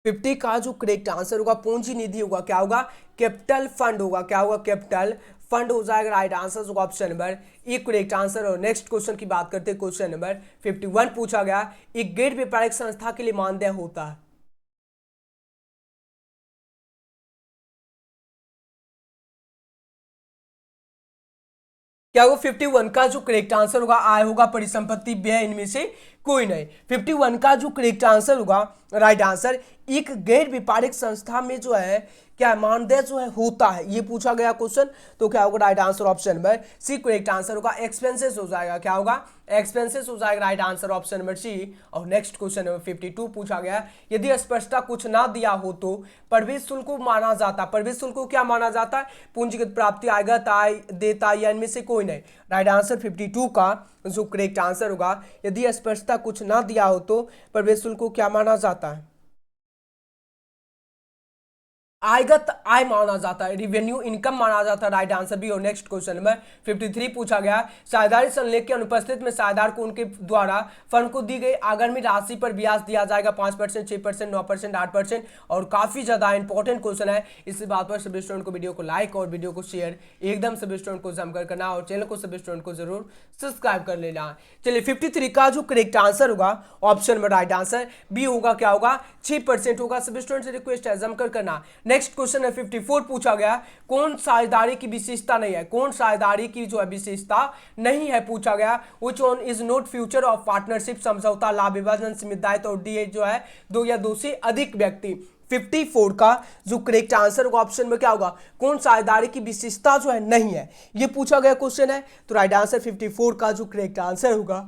50 का जो करेक्ट आंसर होगा, पूंजी निधि होगा, क्या होगा? कैपिटल फंड होगा। क्या होगा? कैपिटल फंड हो जाएगा। राइट आंसर होगा ऑप्शन नंबर ई करेक्ट आंसर। और नेक्स्ट क्वेश्चन की बात करते हैं, क्वेश्चन नंबर 51 पूछा गया, एक गैर व्यापारिक संस्था के लिए मानदेय होता है। क्या होगा? 51 का जो करेक्ट आंसर होगा, आय होगा, परिसंपत्ति, व्यय, इनमें से कोई नहीं। 51 का जो करेक्ट आंसर होगा, राइट आंसर, एक गैर व्यापारिक संस्था में जो है क्या मानदेय जो है होता है, ये पूछा गया क्वेश्चन। तो क्या होगा? Right answer option number C correct answer होगा, एक्सपेंसेस हो जाएगा। क्या होगा? एक्सपेंसेस हो जाएगा। Right answer option number C. और नेक्स्ट क्वेश्चन नंबर 52 पूछा गया, यदि स्पष्टता कुछ ना दिया हो तो प्रवेश शुल्क को माना जाता है। प्रवेश शुल्क को क्या माना जाता है? पूंजीगत प्राप्ति, आयगत, आय देयता या इनमें से कोई नहीं। राइट आंसर 52 का जो करेक्ट आंसर होगा, यदि स्पष्टता कुछ ना दिया हो तो प्रवेश शुल्क को क्या माना जाता है? आयगत आय माना जाता है, रिवेन्यू इनकम माना जाता है। राइट आंसर भी। और नेक्स्ट क्वेश्चन नंबर 53 पूछा गया, साझेदारी संलेख के अनुपस्थित में साझेदार को उनके द्वारा फंड को दी गई आगामी राशि पर ब्याज दिया जाएगा 5%, 6%, 9%, 8%। और काफी ज्यादा इंपॉर्टेंट क्वेश्चन है। इस बात पर सभी स्टूडेंट को वीडियो को लाइक और वीडियो को शेयर एकदम सभी स्टूडेंट को जमकर करना और चैनल को सभी स्टूडेंट को जरूर सब्सक्राइब कर लेना। चलिए 53 का जो करेक्ट आंसर होगा ऑप्शन में राइट आंसर बी होगा। क्या होगा? 6% होगा। सभी स्टूडेंट से रिक्वेस्ट है जमकर करना। नेक्स्ट क्वेश्चन है 54 पूछा गया, कौन साझेदारी की विशेषता नहीं है? कौन साझेदारी की जो है विशेषता नहीं है पूछा गया। Which one is not future of partnership? समझौता, लाभ विभाजन, सीमित दायित्व और डी जो है दो या दो से अधिक व्यक्ति। 54 का जो करेक्ट आंसर होगा ऑप्शन में क्या होगा? कौन साझेदारी की विशेषता जो है नहीं है, ये पूछा गया क्वेश्चन है। तो राइट आंसर 54 का जो करेक्ट आंसर होगा,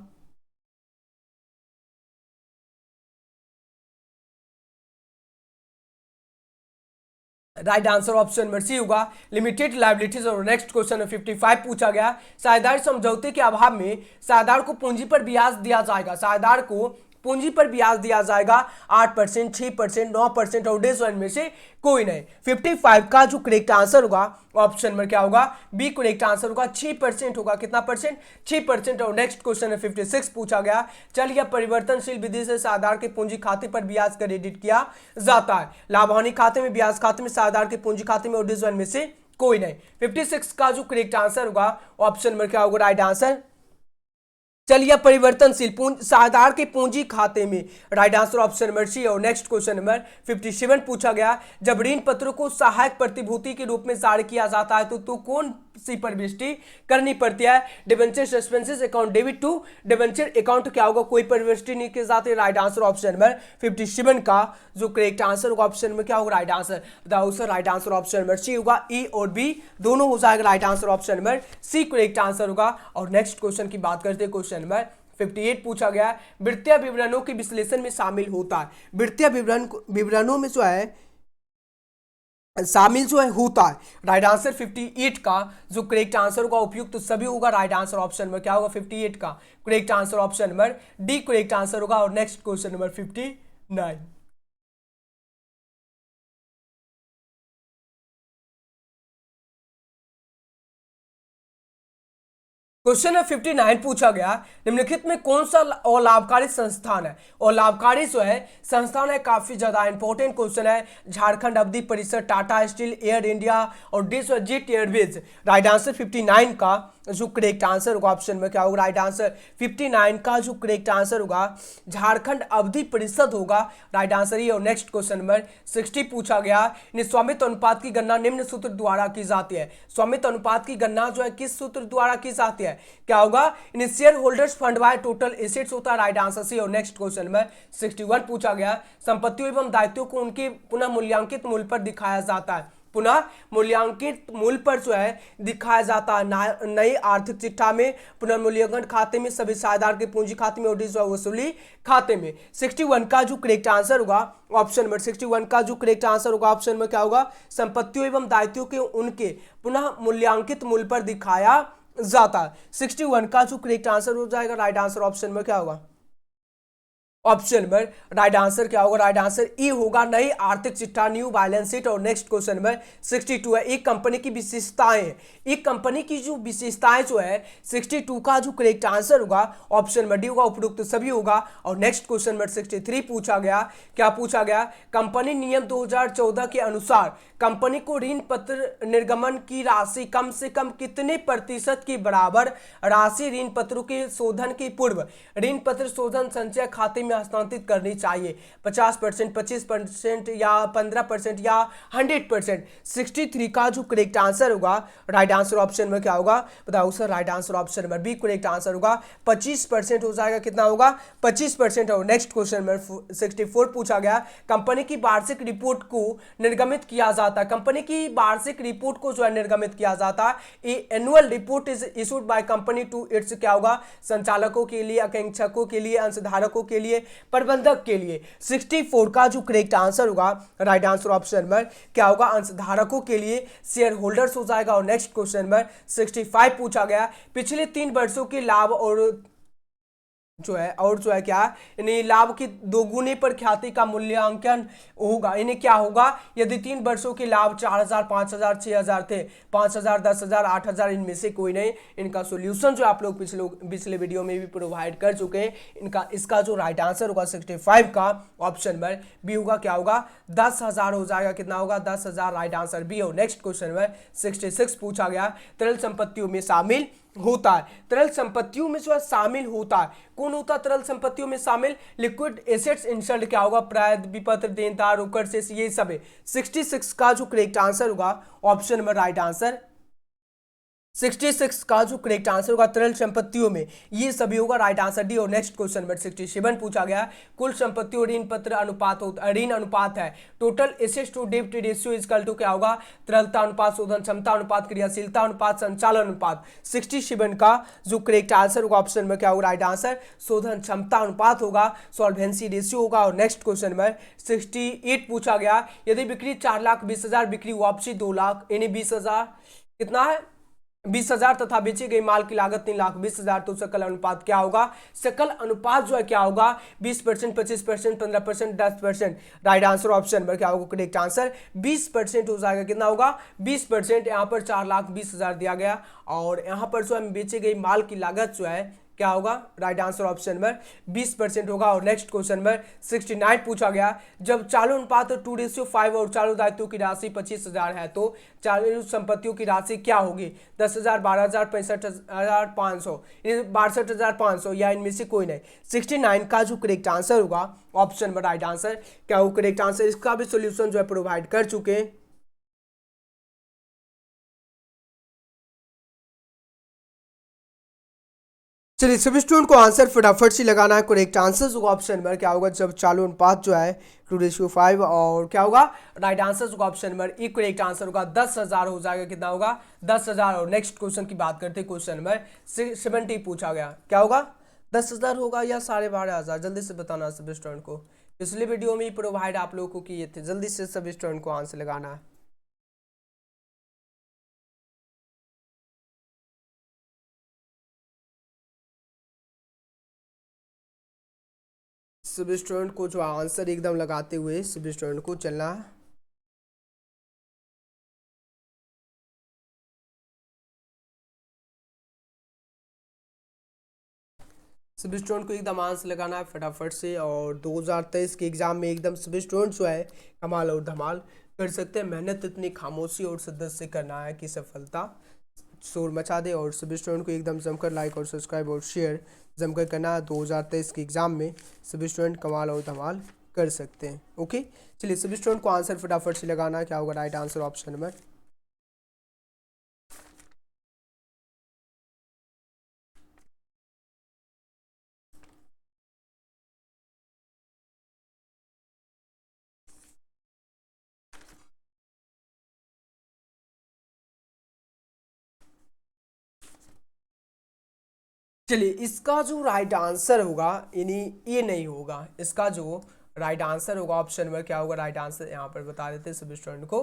right answer option number C होगा, लिमिटेड लायबिलिटीज। और नेक्स्ट क्वेश्चन 55 पूछा गया, साझेदारी समझौते के अभाव में साझेदार को पूंजी पर ब्याज दिया जाएगा। साझेदार को पूंजी पर ब्याज दिया जाएगा 8%, 6%, 9% और डिवीजन में से कोई नहीं। 55 का जो करेक्ट आंसर होगा ऑप्शन में क्या होगा? बी करेक्ट आंसर होगा, 6% होगा। कितना परसेंट? 6%। और नेक्स्ट क्वेश्चन है 56 पूछा गया, चल यह परिवर्तनशील विधि से साझेदार के पूंजी खाते पर ब्याज क्रेडिट किया जाता है। लाभ हानि खाते में, ब्याज खाते में, साझेदार के पूंजी खाते में और डिवीजन में से कोई नहीं। 56 का जो करेक्ट आंसर होगा ऑप्शन में क्या होगा? राइट आंसर चलिए परिवर्तनशील साधारण के पूंजी खाते में, right answer option number C. और नेक्स्ट क्वेश्चन नंबर 57 पूछा गया, जब ऋण पत्रों को सहायक प्रतिभूति के रूप में जारी किया जाता है तो कौन सी प्रविष्टि करनी पड़ती है? Debenture suspenses account debit to debenture account क्या होगा? कोई प्रविष्टि नहीं की जाती। राइट आंसर ऑप्शन नंबर 57 का जो करेक्ट आंसर होगा ऑप्शन में क्या होगा? राइट आंसर बताओ sir. Right answer option number C होगा। ई और बी दोनों हो जाएगा। Right answer option number C correct answer होगा। और नेक्स्ट क्वेश्चन की बात करते हैं, क्वेश्चन नंबर 58 पूछा गया, वित्तीय विवरणों के विश्लेषण में शामिल होता है। वित्तीय विवरणों में जो है शामिल जो है होता है। राइट आंसर 58 का जो करेक्ट आंसर होगा उपयुक्त तो सभी होगा। राइट आंसर ऑप्शन में क्या होगा? 58 का correct answer option number D correct answer होगा। और next question number 59, question number 59 पूछा गया, निम्नलिखित में कौन सा अलाभकारी संस्थान है? और लाभकारी जो है संस्थान है, काफी ज्यादा इंपॉर्टेंट क्वेश्चन है। झारखंड अवधि परिषद, टाटा स्टील, एयर इंडिया और जेट एयरवेज। राइट आंसर 59 का जो करेक्ट आंसर होगा ऑप्शन में क्या होगा? राइट आंसर 59 का जो करेक्ट आंसर होगा झारखंड अवधि परिषद होगा। राइट आंसर ये। और नेक्स्ट क्वेश्चन नंबर 60 पूछा गया, स्वामित्व अनुपात की गणना निम्न सूत्र द्वारा की जाती है। स्वामित्व अनुपात की गणना जो है किस सूत्र द्वारा की जाती है? क्या होगा? इन share holders fund by total assets होता है। Right answer C. और नेक्स्ट क्वेश्चन नंबर 61 पूछा गया, संपत्तियों एवं दायित्वों को उनके पुनः मूल्यांकित मूल्य पर दिखाया जाता है। पुनः मूल्यांकित मूल्य पर जो है दिखाया जाता है। नई आर्थिक चिट्ठा में, पुनर्मूल्यांकन खाते में, सभी साझेदार के पूंजी खाते में और वसूली खाते में। 61 का जो करेक्ट आंसर होगा ऑप्शन नंबर 61 का जो करेक्ट आंसर होगा ऑप्शन में क्या होगा? संपत्तियों एवं दायित्वों के उनके पुनः मूल्यांकित मूल्य पर दिखाया जाता है। 61 का जो करेक्ट आंसर हो जाएगा। राइट आंसर ऑप्शन में क्या होगा? ऑप्शन नंबर राइट आंसर क्या होगा? राइट आंसर ई होगा, नई आर्थिक चिट्ठा, न्यू बैलेंस शीट। और नेक्स्ट क्वेश्चन नंबर 62 है, एक कंपनी की विशेषताएं। एक कंपनी की जो विशेषताएं जो है 62 का जो करेक्ट आंसर होगा ऑप्शन नंबर डी होगा, उपयुक्त सभी होगा। और नेक्स्ट क्वेश्चन नंबर 63 पूछा गया, क्या पूछा गया? कंपनी नियम 2014 के अनुसार कंपनी को ऋण पत्र निर्गमन की राशि कम से कम कितने प्रतिशत के बराबर राशि ऋण पत्रों के शोधन के पूर्व ऋण पत्र शोधन संचय खाते में हस्तांतरित करनी चाहिए? 50%, 25% या 15% या 100%? 63 का जो करेक्ट आंसर होगा राइट आंसर ऑप्शन में क्या होगा? बताओ sir. Right answer option number B correct answer होगा। 25% हो जाएगा। कितना होगा? 25%। और नेक्स्ट क्वेश्चन नंबर 64 पूछा गया, कंपनी की वार्षिक रिपोर्ट को निर्गमित किया जाता है। कंपनी की वार्षिक रिपोर्ट को जो है निर्गमित किया जाता है। Annual report is issued by company to its क्या होगा? संचालकों के लिए, आकांक्षकों के लिए, अंशधारकों के लिए, प्रबंधक के लिए। 64 का जो करेक्ट आंसर होगा राइट आंसर ऑप्शन नंबर क्या होगा? अंशधारकों के लिए, शेयर होल्डर्स हो जाएगा। और नेक्स्ट क्वेश्चन नंबर 65 पूछा गया, पिछले 3 वर्षों के लाभ और जो है क्या, यानी लाभ की दोगुने पर ख्याति का मूल्यांकन होगा। इन्हें क्या होगा? यदि 3 वर्षों के लाभ 4000, 5000, 6000 थे, 5000, 10000, 8000, इनमें से कोई नहीं। इनका सॉल्यूशन जो आप लोग पिछले वीडियो में भी प्रोवाइड कर चुके हैं। इसका जो राइट आंसर होगा 65 का ऑप्शन नंबर बी होगा। क्या होगा? 10,000 हो जाएगा। कितना होगा? 10,000। Right answer B. और नेक्स्ट क्वेश्चन नंबर 66 पूछा गया, तरल संपत्तियों में शामिल होता है। तरल संपत्तियों में जो है शामिल होता है, कौन होता है तरल संपत्तियों में शामिल? लिक्विड एसेट्स इंसल्ट क्या होगा? प्राप्य, विपत्र, देनदार, रोकड़ शेष, ये सब है। 66 का जो करेक्ट आंसर होगा ऑप्शन नंबर राइट आंसर 66 का जो करेक्ट आंसर होगा तरल संपत्तियों में ये सभी होगा। Right answer D. और नेक्स्ट क्वेश्चन नंबर 67 पूछा गया, कुल संपत्तियों ऋण पत्र अनुपात होता, ऋण अनुपात है। टोटल एसेट्स टू डेब्ट रेशियो इक्वल टू क्या होगा? तरलता अनुपात, शोधन क्षमता अनुपात, क्रियाशीलता अनुपात, संचालन अनुपात। 67 का जो करेक्ट आंसर होगा ऑप्शन में क्या होगा? राइट आंसर शोधन क्षमता अनुपात होगा, सॉल्वेंसी रेशियो होगा। और नेक्स्ट क्वेश्चन नंबर 68 पूछा गया, यदि बिक्री 4,20,000, बिक्री वापसी 2 लाख, यानी 20,000 कितना है? 20,000 तथा बेची गई माल की लागत 3,20,000, तो सकल अनुपात क्या होगा? सकल अनुपात जो है क्या होगा? 20%, 25%, 15%, 10%। राइट आंसर ऑप्शन नंबर क्या होगा? करेक्ट आंसर 20% हो जाएगा। कितना होगा? 20%। यहाँ पर 4,20,000 दिया गया और यहाँ पर जो है बेची गई माल की लागत जो है क्या होगा राइट आंसर ऑप्शन नंबर 20% होगा। और नेक्स्ट क्वेश्चन नंबर 69 पूछा गया, जब चालू अनुपात 2:5 और चालू दायित्वों की राशि 25,000 है तो चालू संपत्तियों की राशि क्या होगी? 10,000, 12,000, 65,500, 62,500 या इनमें से कोई नहीं। 69 का जो करेक्ट आंसर होगा ऑप्शन नंबर राइट आंसर क्या हो करेक्ट आंसर। इसका भी सोल्यूशन जो है प्रोवाइड कर चुके हैं। चलिए सभी स्टूडेंट को आंसर फटाफट से लगाना है। करेक्ट आंसर होगा ऑप्शन नंबर क्या होगा, जब चालू अनुपात जो है 2:5 और क्या होगा राइट आंसर होगा ऑप्शन नंबर ई करेक्ट आंसर होगा 10,000 हो जाएगा। कितना होगा 10,000। और नेक्स्ट क्वेश्चन की बात करते हैं, क्वेश्चन नंबर 70 पूछा गया, क्या होगा 10,000 होगा या 12,500? जल्दी से बताना सभी स्टूडेंट को। पिछले वीडियो में ही प्रोवाइड आप लोगों को किए थे, जल्दी से सभी स्टूडेंट को आंसर लगाना है। सभी स्टूडेंट को जो आंसर एकदम लगाते हुए सभी स्टूडेंट को चलना है। सभी स्टूडेंट को एकदम आंसर लगाना है फटाफट से। और 2023 के एग्जाम में एकदम सभी स्टूडेंट जो है कमाल और धमाल कर सकते हैं। मेहनत इतनी खामोशी और शिद्दत से करना है कि सफलता शोर मचा दे। और सभी स्टूडेंट को एकदम जमकर लाइक और सब्सक्राइब और शेयर जमकर करना है। 2023 के एग्जाम में सभी स्टूडेंट कमाल और धमाल कर सकते हैं। ओके, चलिए सभी स्टूडेंट को आंसर फटाफट से लगाना है। क्या होगा राइट आंसर ऑप्शन नंबर चलिए इसका जो राइट आंसर होगा यानी ये नहीं होगा। इसका जो राइट आंसर होगा ऑप्शन नंबर क्या होगा राइट आंसर यहाँ पर बता देते हैं, सभी स्टूडेंट को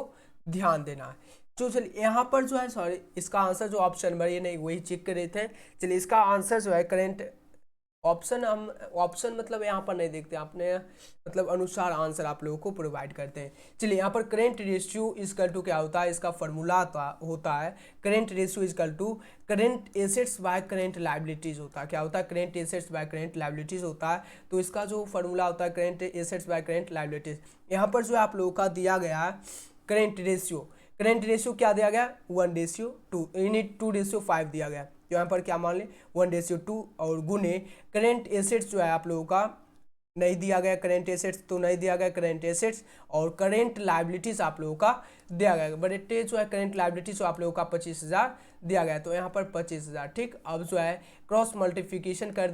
ध्यान देना है। तो चलिए यहाँ पर जो है सॉरी इसका आंसर जो ऑप्शन नंबर ये नहीं वही चेक कर रहे थे। चलिए इसका आंसर जो है करेंट ऑप्शन हम ऑप्शन मतलब यहाँ पर नहीं देखते, आपने मतलब अनुसार आंसर आप लोगों को प्रोवाइड करते हैं। चलिए यहाँ पर करेंट रेशियो इजकल टू क्या होता है, इसका फॉर्मूला होता है current ratio equal to current assets by current liabilities होता है। क्या होता है current assets by current liabilities होता है। तो इसका जो फॉर्मूला होता है current assets by current liabilities. यहाँ पर जो आप लोगों का दिया गया है करेंट रेशियो क्या दिया गया 1:2 यानी 2:5 दिया गया। यहाँ पर क्या मान लें 1:2 और गुने करेंट एसेट्स जो है आप लोगों का नहीं दिया गया, करेंट एसेट्स तो नहीं दिया गया करेंट एसेट्स। और करेंट लाइबिलिटीज आप लोगों का दिया गया बट जो है करेंट लाइबिलिटीज आप लोगों का 25,000 दिया गया। तो यहाँ पर 25,000 ठीक। अब जो है क्रॉस मल्टीप्लिकेशन कर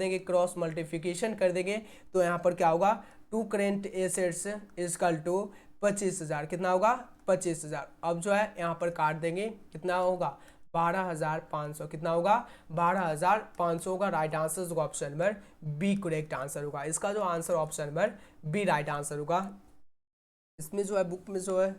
देंगे तो यहाँ पर क्या होगा 2 करेंट एसेट्स इजकल टू 25,000। कितना होगा 25,000। अब जो है यहाँ पर काट देंगे कितना होगा 12,500। कितना होगा 12,500 होगा। राइट आंसर होगा option number B correct answer होगा। इसका जो answer option number B right answer होगा। इसमें जो है बुक में जो है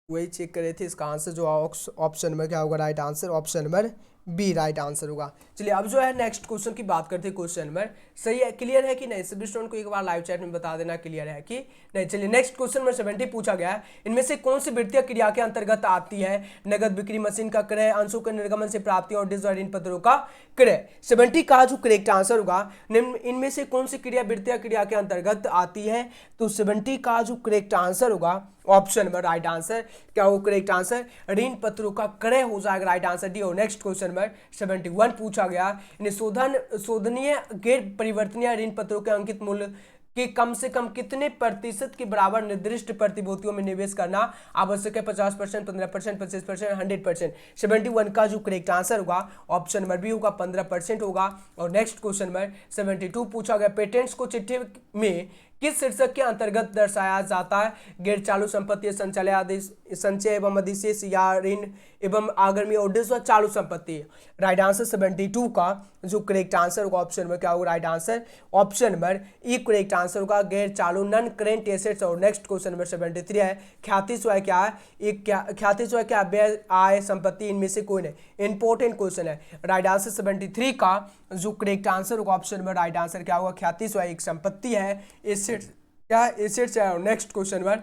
वही चेक कर रहे थे। इसका आंसर जो ऑप्शन नंबर क्या होगा right answer option number B right answer होगा। चलिए अब जो है नेक्स्ट क्वेश्चन की बात करते हैं। क्वेश्चन नंबर सही है क्लियर है कि नहीं, सभी स्टूडेंट को एक बार लाइव चैट में बता देना क्लियर है कि नहीं। चलिए नेक्स्ट क्वेश्चन नंबर 70 पूछा गया है, इनमें से कौन सी वित्तीय क्रिया के अंतर्गत आती है नगद बिक्री मशीन का क्रय, अंशों के निर्गमन से प्राप्ति और ऋण पत्रों का क्रय। 70 का जो करेक्ट आंसर होगा इनमें से कौन सी क्रिया वित्तीय क्रिया के अंतर्गत आती है। तो 70 का जो करेक्ट आंसर होगा ऑप्शन नंबर राइट आंसर क्या हो करेक्ट आंसर ऋण पत्रों का क्रय हो जाएगा राइट आंसर डी। और नेक्स्ट क्वेश्चन नंबर 71 पूछा गया, शोधनीय गैर परिवर्तनीय ऋण पत्रों के अंकित मूल्य कि कम से कम कितने प्रतिशत के बराबर निर्दिष्ट प्रतिभूतियों में निवेश करना आवश्यक है। 50%, 15%, 25%, 100%। 71 का जो करेक्ट आंसर होगा ऑप्शन नंबर बी होगा 15% होगा। और नेक्स्ट क्वेश्चन नंबर 72 पूछा गया, पेटेंट्स को चिट्ठी में किस शीर्षक के अंतर्गत दर्शाया जाता है, गैर चालू संपत्ति, संचय एवं अधिशेष या ऋण एवं आगामी और चालू संपत्ति। राइट आंसर 72 का जो करेक्ट आंसर होगा ऑप्शन नंबर क्या होगा राइट आंसर ऑप्शन नंबर ई करेक्ट आंसर होगा गैर चालू नॉन करेंट एसेट्स। और नेक्स्ट क्वेश्चन नंबर 73 है, ख्याति जो है क्या है एक ख्याति जो है क्या व्यय आय संपत्ति इनमें से कोई नहीं। इंपॉर्टेंट क्वेश्चन है। राइट आंसर 73 का जो करेक्ट आंसर होगा ऑप्शन नंबर राइट आंसर क्या होगा ख्याति जो है एक संपत्ति है, एसेट्स क्या एसेट्स है। और नेक्स्ट क्वेश्चन नंबर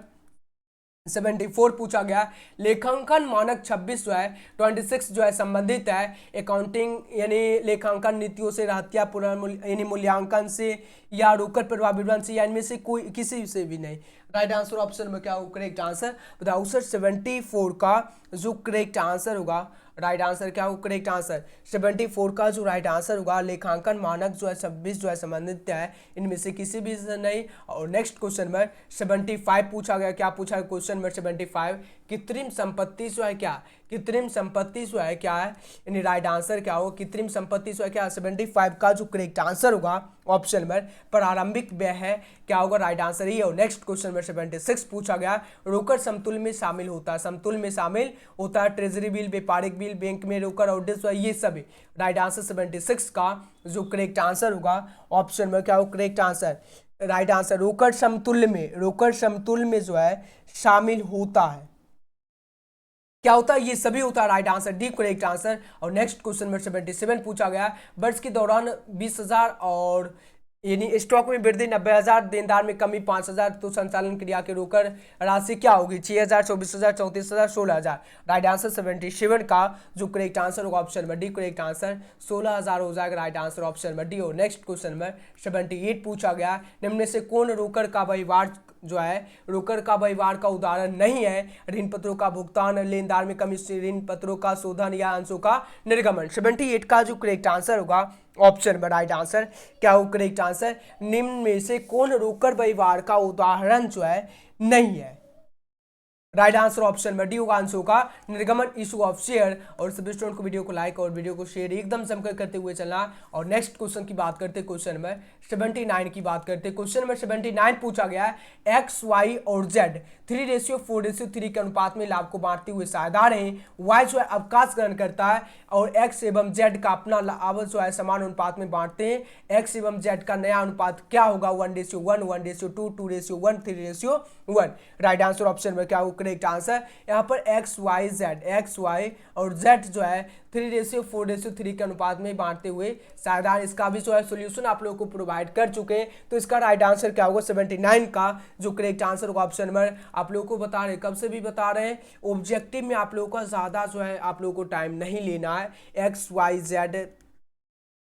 74 पूछा गया। लेखांकन मानक 26 जो है 26 जो है संबंधित है अकाउंटिंग यानी लेखांकन नीतियों से, रहतिया पुनर्मूल्य यानी मूल्यांकन से या रोकड़ प्रभाव विवरण से, या इनमें से कोई किसी से भी नहीं। राइट आंसर ऑप्शन में क्या होगा करेक्ट आंसर बताओ सर। 74 का जो करेक्ट आंसर होगा, राइट आंसर क्या होगा करेक्ट आंसर 74 का जो राइट आंसर होगा लेखांकन मानक जो है 26 जो है संबंधित है, इनमें से किसी भी से नहीं। और नेक्स्ट क्वेश्चन में 75 पूछा गया। क्या पूछा है क्वेश्चन में 75 कृत्रिम संपत्ति जो है क्या, कृत्रिम संपत्ति जो है क्या है, यानी राइट आंसर क्या होगा कृत्रिम संपत्ति जो है क्या। 75 का जो करेक्ट आंसर होगा ऑप्शन में प्रारंभिक व्यय है, क्या होगा राइट आंसर ही। और नेक्स्ट क्वेश्चन में 76 पूछा गया रोकड़ समतुल्य में शामिल होता है, समतुल्य में शामिल होता है ट्रेजरी बिल, व्यापारिक बिल, बैंक में रोकड़ ऑडिट, ये सभी। राइट आंसर 76 का जो करेक्ट आंसर होगा ऑप्शन में क्या होगा करेक्ट आंसर, राइट आंसर रोकड़ समतुल्य में, रोकड़ समतुल्य में जो है शामिल होता है, क्या होता है ये सभी होता है। Right answer D correct answer. और नेक्स्ट क्वेश्चन में 77 पूछा गया वर्ष के दौरान 20,000 और यानी स्टॉक में वृद्धि 90,000, देनदार में कमी 5,000, तो संचालन क्रिया के रोकड़ राशि क्या होगी 6,000, 24,000, 34,000, 16,000। राइट आंसर 77 का जो करेक्ट आंसर होगा ऑप्शन में डी करेक्ट आंसर 16,000 हो जाएगा। राइट आंसर ऑप्शन में डी। और नेक्स्ट क्वेश्चन में 78 पूछा गया निम्न में से कौन रोकड़ का व्यवहार जो है रोकड़ का व्यवहार का उदाहरण नहीं है, ऋण पत्रों का भुगतान, लेनदार में कमी, ऋण पत्रों का शोधन या अंशों का निर्गमन। 78 का जो करेक्ट आंसर होगा ऑप्शन में राइट आंसर क्या हो करेक्ट आंसर निम्न में से कौन रोकड़ व्यवहार का उदाहरण जो है नहीं है। राइट आंसर ऑप्शन में डी होगा आंसर होगा निर्गमन इशू ऑफ शेयर। और सभी स्टूडेंट को वीडियो को लाइक और वीडियो को शेयर एकदम जमकर करते हुए चलना। और नेक्स्ट क्वेश्चन की बात करते क्वेश्चन में 79 की बात करते क्वेश्चन में 79 पूछा गया है एक्स वाई और जेड 3:4:3 के अनुपात में लाभ को बांटते हुए साझेदार हैं। वाई जो है अवकाश ग्रहण करता है और एक्स एवं जेड का अपना लाभ जो है समान अनुपात में बांटते हैं। एक्स एवं जेड का नया अनुपात क्या होगा 1:1, 1:2, 2:1, 3:1। राइट आंसर ऑप्शन में क्या होगा करेक्ट आंसर। यहाँ पर एक्स वाई और जेड जो है 3:4:3 के अनुपात में बांटते हुए साझेदार, इसका भी जो है सोल्यूशन आप लोगों को प्रोवाइड कर चुके हैं। तो इसका राइट आंसर क्या होगा 79 का जो करेक्ट आंसर होगा ऑप्शन में। आप लोगों को बता रहे कब से भी बता रहे हैं ऑब्जेक्टिव में आप लोगों का ज्यादा जो है आप लोगों को टाइम नहीं लेना है। एक्स वाई जेड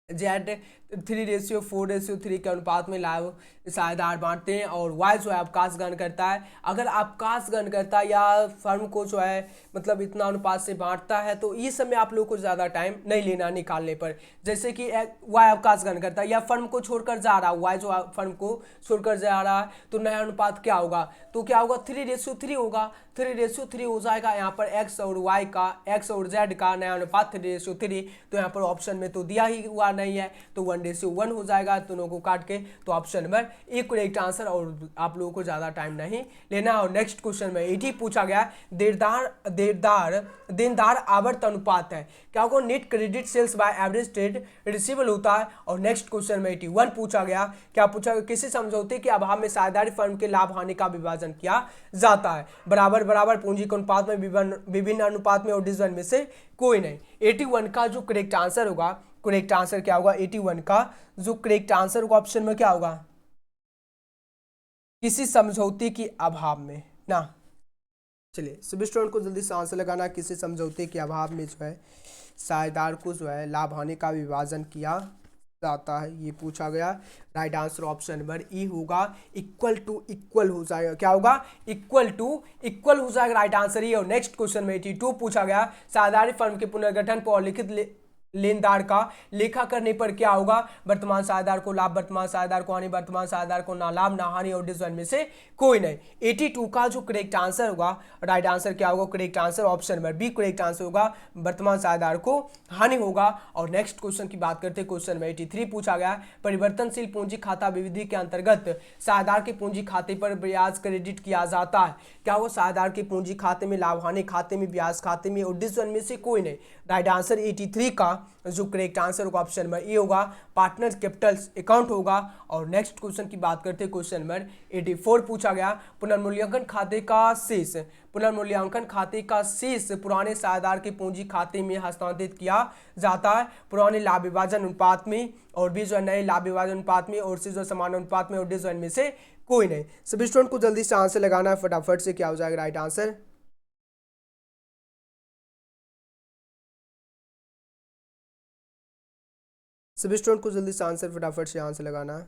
3:4:3 के अनुपात में लाभ साझेदार बांटते हैं और वाई जो है अवकाश ग्रहण करता है। अगर अवकाश ग्रहण करता है या फर्म को जो है मतलब इतना अनुपात से बांटता है तो इस समय आप लोगों को ज़्यादा टाइम नहीं लेना निकालने पर। जैसे कि वाई अवकाश ग्रहण करता है या फर्म को छोड़कर जा रहा है, वाई जो फर्म को छोड़कर जा रहा है तो नया अनुपात क्या होगा, तो क्या होगा 3:3 होगा, 3:3 हो जाएगा। यहाँ पर एक्स और वाई का, एक्स और जेड का नया अनुपात 3:3, तो यहाँ पर ऑप्शन में तो दिया ही हुआ नहीं है तो 1:1 हो जाएगा दोनों को काट के। तो option number A correct answer और आप लोगों को ज्यादा टाइम नहीं लेना। और नेक्स्ट क्वेश्चन में 80 पूछा गया देनदार आवर्त अनुपात है, क्या होगा net credit sales by average trade receivable होता है। और नेक्स्ट क्वेश्चन में 81 पूछा गया, क्या पूछा गया किसी समझौते के अभाव में साझेदारी फर्म के लाभ हानि का विभाजन किया जाता है, बराबर बराबर पूंजी के अनुपात में, विभिन्न अनुपात में और डिवीजन में से कोई नहीं। 81 का जो करेक्ट आंसर होगा करेक्ट आंसर क्या होगा 81 का जो करेक्ट आंसर होगा ऑप्शन में क्या होगा किसी समझौते के अभाव में ना। चलिए सभी स्टूडेंट को जल्दी से आंसर लगाना, किसी समझौते के अभाव में जो है साझेदार को जो है लाभ हानि का विभाजन किया जाता है, ये पूछा गया। Right answer option number E होगा इक्वल टू इक्वल हो जाएगा, क्या होगा इक्वल टू इक्वल हो जाएगा। राइट आंसर ई। और नेक्स्ट क्वेश्चन में 82 पूछा गया साझेदारी फर्म के पुनर्गठन पर लिखित लेनदार का लेखा करने पर क्या होगा, वर्तमान साझेदार को लाभ, वर्तमान साझेदार को हानि, वर्तमान साझेदार को ना लाभ ना हानि और डिवीजन में से कोई नहीं। 82 का जो करेक्ट आंसर होगा राइट आंसर क्या होगा correct answer option number B correct answer होगा वर्तमान साझेदार को हानि होगा। और नेक्स्ट क्वेश्चन की बात करते हैं क्वेश्चन में 83 पूछा गया परिवर्तनशील पूंजी खाता विधि के अंतर्गत साझेदार के पूंजी खाते पर ब्याज क्रेडिट किया जाता है, क्या होगा साझेदार के पूंजी खाते में, लाभ हानि खाते में, ब्याज खाते में और डिवीजन में से कोई नहीं। राइट आंसर 83 का जो करेक्ट आंसर होगा ऑप्शन नंबर ए होगा पार्टनर कैपिटल अकाउंट होगा। और नेक्स्ट क्वेश्चन की बात करते हैं क्वेश्चन नंबर 84 पूछा गया पुनर्मूल्यांकन खाते का शेष, पुनर्मूल्यांकन खाते का शेष पुराने साझेदार के पूंजी खाते में हस्तांतरित किया जाता है, पुराने लाभ विभाजन अनुपात में और भी जो नए लाभ विभाजन अनुपात में और से जो समान अनुपात में और डिवीजन में से कोई नहीं। सभी स्टूडेंट को जल्दी से आंसर लगाना है फटाफट से, क्या हो जाएगा राइट आंसर। सभी स्टूडेंट को जल्दी से आंसर फटाफट से आंसर लगाना है।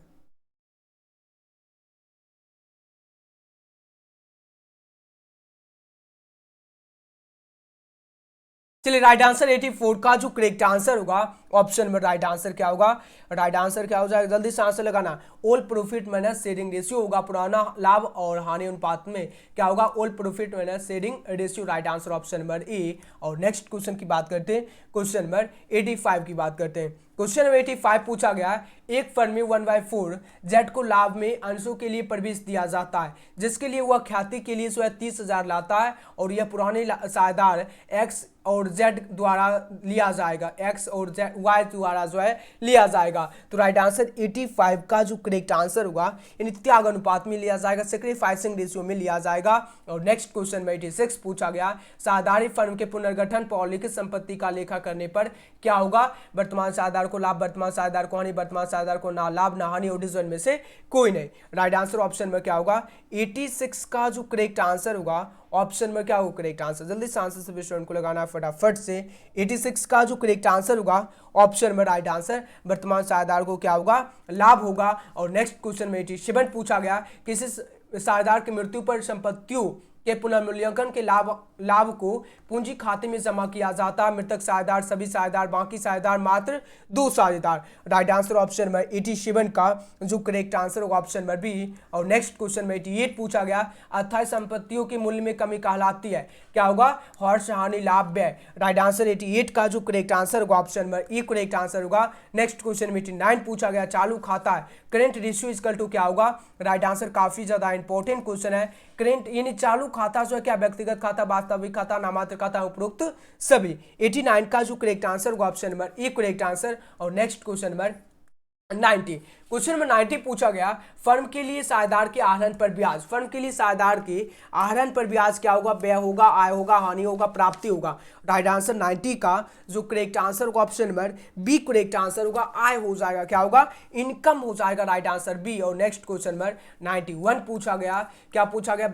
चलिए राइट आंसर 84 का जो करेक्ट आंसर होगा ऑप्शन में राइट आंसर क्या होगा, राइट आंसर क्या हो जाएगा, जल्दी से आंसर लगाना। ओल प्रॉफिट माइनस शेयरिंग रेशियो होगा, पुराना लाभ और हानि अनुपात में क्या होगा, ओल profit minus sharing ratio, right answer option number ए। और नेक्स्ट क्वेश्चन की बात करते हैं, क्वेश्चन नंबर 85 की बात करते हैं। क्वेश्चन नंबर 85 पूछा गया है, एक फर्म में 1/4 जेड को लाभ में अंशों के लिए प्रवेश दिया जाता है, जिसके लिए वह ख्याति के लिए जो है 30,000 लाता है, और यह पुराने साझेदार एक्स और जेड द्वारा लिया जाएगा, एक्स और जेड वाई द्वारा जो है लिया जाएगा। तो राइट आंसर 85 का जो करेक्ट आंसर होगा यानी त्याग अनुपात में लिया जाएगा, सेक्रीफाइसिंग रेशियो में लिया जाएगा। और नेक्स्ट क्वेश्चन में 86 पूछा गया, साझेदारी फर्म के पुनर्गठन पर लिखित संपत्ति का लेखा करने पर क्या होगा, वर्तमान साझेदार को लाभ, वर्तमान साझेदार को हानि, वर्तमान साझेदार को ना लाभ ना हानि, और डिवीजन में से कोई नहीं। राइट आंसर ऑप्शन में क्या होगा, 86 का जो करेक्ट आंसर होगा ऑप्शन में क्या होगा करेक्ट आंसर, जल्दी से आंसर सभी स्टूडेंट को लगाना है फटाफट से। 86 का जो करेक्ट आंसर होगा ऑप्शन में राइट आंसर वर्तमान साझेदार को क्या होगा, लाभ होगा। और नेक्स्ट क्वेश्चन में 87 पूछा गया, किसी साझेदार की मृत्यु पर संपत्तियों के पुनर्मूल्यांकन के लाभ को पूंजी खाते में जमा किया जाता है, मृतक साझेदार, सभी साझेदार, बाकी साझेदार, मात्र 2 साझेदार। राइट आंसर ऑप्शन में 87 का जो करेक्ट आंसर होगा ऑप्शन में बी। और नेक्स्ट क्वेश्चन में 88 पूछा गया, अस्थायी संपत्तियों के मूल्य में कमी कहलाती है, क्या होगा, हर्ष हानि लाभ व्यय। राइट आंसर 88 का जो करेक्ट आंसर होगा ऑप्शन में ई करेक्ट आंसर होगा। नेक्स्ट क्वेश्चन में 89 पूछा गया, चालू खाता है करेंट रेशियो इक्वल टू क्या होगा। राइट आंसर काफी ज्यादा इंपॉर्टेंट क्वेश्चन है। करेंट यानी चालू खाता जो है क्या, व्यक्तिगत खाता, वास्तविक खाता, नामांतर खाता, उपरोक्त सभी। 89 का जो करेक्ट आंसर होगा option number A correct answer. और next question number 90, question number 90 पूछा गया, फर्म के लिए साझेदार के आहरण पर ब्याज, फर्म के लिए साझेदार के आहरण पर ब्याज क्या होगा, व्यय होगा, आय होगा, हानि होगा, प्राप्ति होगा। राइट आंसर 90 का जो करेक्ट आंसर होगा option number B correct answer होगा, आय हो जाएगा, क्या होगा, इनकम हो जाएगा, राइट आंसर बी। और नेक्स्ट क्वेश्चन नंबर 91 पूछा गया, क्या पूछा गया,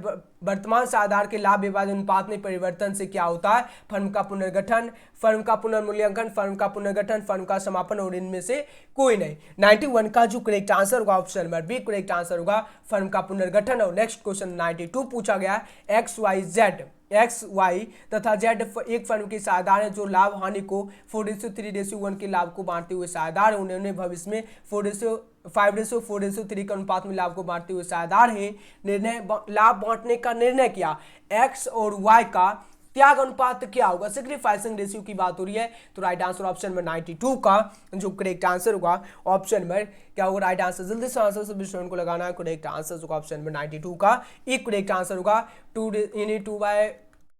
वर्तमान साझेदार के लाभ विभाजन अनुपात में परिवर्तन से क्या होता है, फर्म का पुनर्गठन, फर्म का पुनर्मूल्यांकन, फर्म का पुनर्गठन, फर्म का समापन, और इनमें से कोई नहीं। 91 का जो करेक्ट आंसर होगा option number B correct answer होगा, फर्म का पुनर्गठन। और नेक्स्ट क्वेश्चन 92 पूछा गया, X Y Z, X Y तथा जेड एक फर्म के साझेदार हैं जो लाभ हानि को 4:3:1 के लाभ को बांटते हुए साझेदार हैं, उन्होंने भविष्य में 5:4:3 के अनुपात में लाभ को बांटते हुए साझेदार हैं। निर्णय लाभ बांटने का निर्णय किया, एक्स और वाई का त्याग अनुपात क्या होगा, सेक्रीफाइसिंग रेशियो की बात हो रही है। तो राइट आंसर ऑप्शन में 92 का जो करेक्ट आंसर होगा ऑप्शन में क्या होगा, राइट आंसर, जल्दी से आंसर सभी स्टूडेंट को लगाना है। करेक्ट आंसर होगा ऑप्शन में 92 का एक करेक्ट आंसर होगा, 2 बाय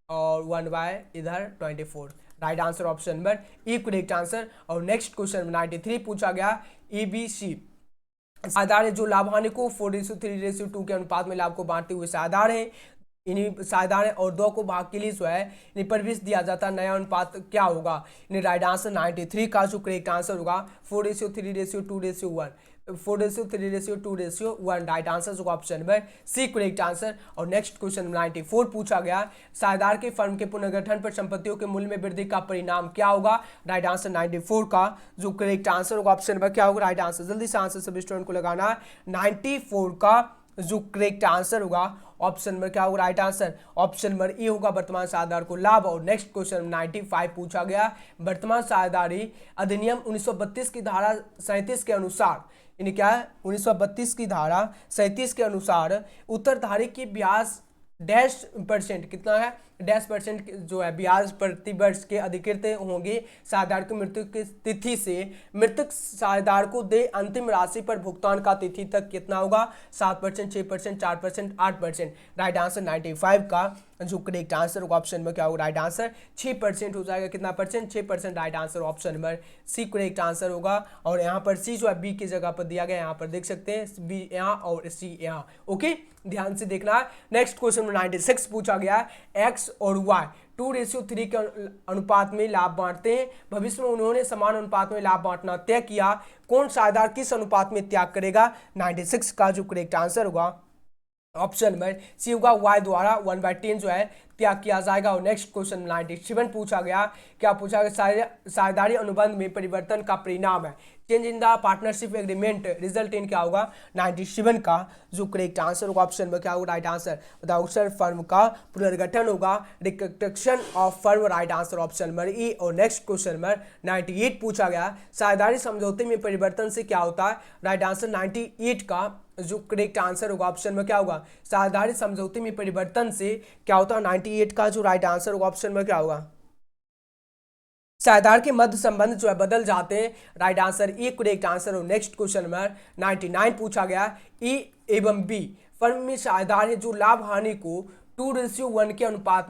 और 1 बाय इधर 24। राइट आंसर ऑप्शन नंबर ई करेक्ट आंसर। और नेक्स्ट क्वेश्चन 93 पूछा गया, EBC साझेदार है जो लाभ हानि को 4:3:2 के अनुपात में लाभ को बांटते हुए साझेदार है, इन्हीं साझेदार और 2 को भाग के लिए जो है इन्हें प्रवेश दिया जाता है, नया अनुपात क्या होगा। इन्हें राइट आंसर 93 का जो करेक्ट आंसर होगा 4:3:2:1, 4:3:2:1, राइट आंसर होगा option number C correct answer. और नेक्स्ट क्वेश्चन 94 पूछा गया, साझेदार के फर्म के पुनर्गठन पर संपत्तियों के मूल्य में वृद्धि का परिणाम क्या होगा। राइट आंसर 94 का जो करेक्ट आंसर होगा ऑप्शन नंबर क्या होगा, राइट आंसर, जल्दी से आंसर सभी स्टूडेंट को लगाना है। 94 का जो करेक्ट आंसर होगा ऑप्शन नंबर क्या होगा, राइट आंसर ऑप्शन नंबर ए होगा, वर्तमान साझेदार को लाभ। और नेक्स्ट क्वेश्चन 95 पूछा गया, वर्तमान साझेदारी अधिनियम 1932 की धारा 37 के अनुसार, यानी क्या है 1932 की धारा 37 के अनुसार उत्तरधारी की ब्याज %, कितना है %, जो है ब्याज प्रति वर्ष के अधिकृत होंगे साझेदार की मृत्यु की तिथि से मृतक साझेदार को दे अंतिम राशि पर भुगतान का तिथि तक कितना होगा, 7%, 6%, 4%, 8%। राइट आंसर 95 का जो करेक्ट आंसर होगा ऑप्शन में क्या होगा, राइट आंसर 6% हो जाएगा, कितना percent, 6%। Right answer option number C correct answer होगा। और यहाँ पर सी जो है बी की जगह पर दिया गया, यहाँ पर देख सकते हैं बी यहाँ और सी यहाँ, ओके, ध्यान से देखना है। नेक्स्ट क्वेश्चन 96 पूछा गया, एक्स और वाई 2:3 के अनुपात में लाभ बांटते हैं, भविष्य में उन्होंने समान अनुपात में लाभ बांटना तय किया, कौन साझेदार किस अनुपात में त्याग करेगा। 96 का जो करेक्ट आंसर होगा ऑप्शन नंबर सी होगा y द्वारा 1/10 जो है त्याग किया जाएगा। और नेक्स्ट क्वेश्चन 97 पूछा गया, क्या पूछा गया, साझेदारी अनुबंध में परिवर्तन का परिणाम है, change in the partnership agreement result in क्या होगा 97 का जो करेक्ट आंसर होगा ऑप्शन में क्या होगा राइट आंसर बताओ सर। फर्म का पुनर्गठन होगा, reconstruction of firm right answer option number ई। और नेक्स्ट क्वेश्चन नंबर 98 पूछा गया, साझेदारी समझौते में परिवर्तन से क्या होता है, राइट आंसर 98 का जो करेक्ट आंसर होगा ऑप्शन में क्या होगा, साझेदारी समझौते में परिवर्तन से क्या होता है 98 का जो राइट आंसर होगा ऑप्शन में क्या होगा, साझेदार के मध्य संबंध जो है बदल जाते हैं, right answer A correct answer हो। नेक्स्ट क्वेश्चन नंबर 99 पूछा गया, ए एवं बी फर्म में साझेदार है जो लाभ हानि को 2:1 के अनुपात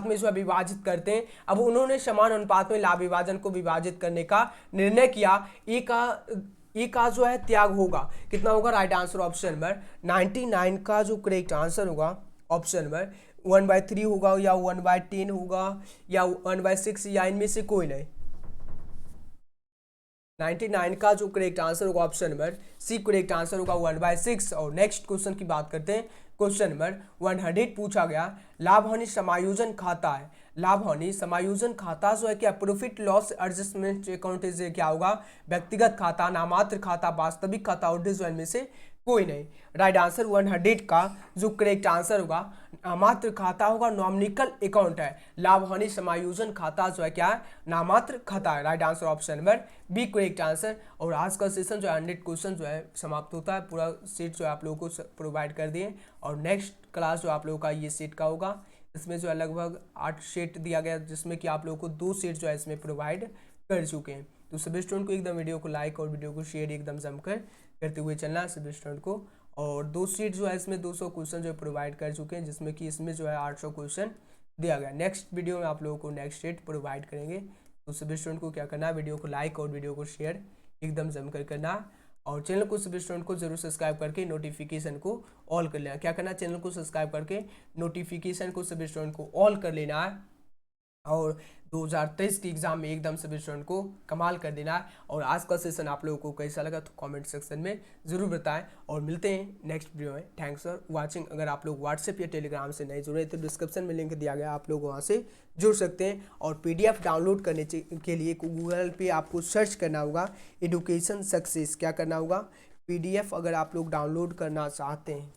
में जो है विभाजित करते हैं। अब उन्होंने समान अनुपात में लाभ विभाजन को विभाजित करने का निर्णय किया, ए का जो है त्याग होगा, कितना होगा राइट आंसर ऑप्शन नंबर 99 का जो करेक्ट आंसर होगा ऑप्शन नंबर 1/3 होगा या 1/10 होगा या 1/6 या इनमें से कोई नहीं। 99 का जो करेक्ट आंसर होगा option number C correct answer होगा 1/6। और नेक्स्ट क्वेश्चन की बात करते हैं, क्वेश्चन नंबर 100 पूछा गया, लाभ हानि समायोजन खाता है, लाभ हानि समायोजन खाता जो है क्या प्रॉफिट लॉस एडजस्टमेंट अकाउंट से क्या होगा, व्यक्तिगत खाता, नामात्र खाता, वास्तविक खाता और डिजवाइन में से कोई नहीं। राइट आंसर 100 का जो करेक्ट आंसर होगा नामात्र खाता होगा, नॉमिनिकल अकाउंट है। लाभ हानि समायोजन खाता जो है क्या है, नामात्र खाता है। Right answer option number B correct answer. और आज का सेशन जो है 100 क्वेश्चन जो है समाप्त होता है, पूरा सेट जो है आप लोगों को प्रोवाइड कर दिए। और नेक्स्ट क्लास जो आप लोगों का ये सेट का होगा, इसमें जो है लगभग 8 सेट दिया गया, जिसमें कि आप लोगों को 2 सेट जो है इसमें प्रोवाइड कर चुके हैं। तो सभी स्टूडेंट को एकदम वीडियो को लाइक और वीडियो को शेयर एकदम जमकर करते हुए चलना है सभी स्टूडेंट को। और 2 सीट जो है इसमें 200 क्वेश्चन जो प्रोवाइड कर चुके हैं, जिसमें कि इसमें जो है 800 क्वेश्चन दिया गया। नेक्स्ट वीडियो में आप लोगों को नेक्स्ट सेट प्रोवाइड करेंगे। तो सभी स्टूडेंट को क्या करना है, वीडियो को लाइक और वीडियो को शेयर एकदम जमकर करना है। और चैनल को सभी स्टूडेंट को जरूर सब्सक्राइब करके नोटिफिकेशन को ऑल कर लेना। क्या करना है, चैनल को सब्सक्राइब करके नोटिफिकेशन को सभी स्टूडेंट को ऑल कर लेना है। और 2023 की एग्जाम में एकदम सभी स्टूडेंट को कमाल कर देना है। और आज का सेशन आप लोगों को कैसा लगा तो कमेंट सेक्शन में ज़रूर बताएं। और मिलते हैं नेक्स्ट वीडियो में। Thanks for watching. अगर आप लोग व्हाट्सएप या टेलीग्राम से नहीं जुड़े तो डिस्क्रिप्शन में लिंक दिया गया, आप लोग वहाँ से जुड़ सकते हैं। और PDF डाउनलोड करने के लिए गूगल पे आपको सर्च करना होगा एडुकेशन सक्सेस। क्या करना होगा, PDF अगर आप लोग डाउनलोड करना चाहते हैं,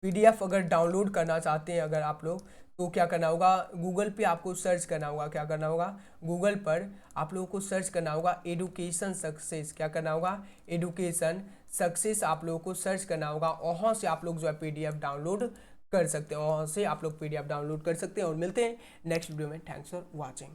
PDF अगर डाउनलोड करना चाहते हैं अगर आप लोग, तो क्या करना होगा, गूगल पे आपको सर्च करना होगा। क्या करना होगा, गूगल पर आप लोगों को सर्च करना होगा एडुकेशन सक्सेस। क्या करना होगा, एडुकेशन सक्सेस आप लोगों को सर्च करना होगा। वहाँ से आप लोग जो है PDF डाउनलोड कर सकते हैं, वहाँ से आप लोग PDF डाउनलोड कर सकते हैं। और मिलते हैं नेक्स्ट वीडियो में। Thanks for watching.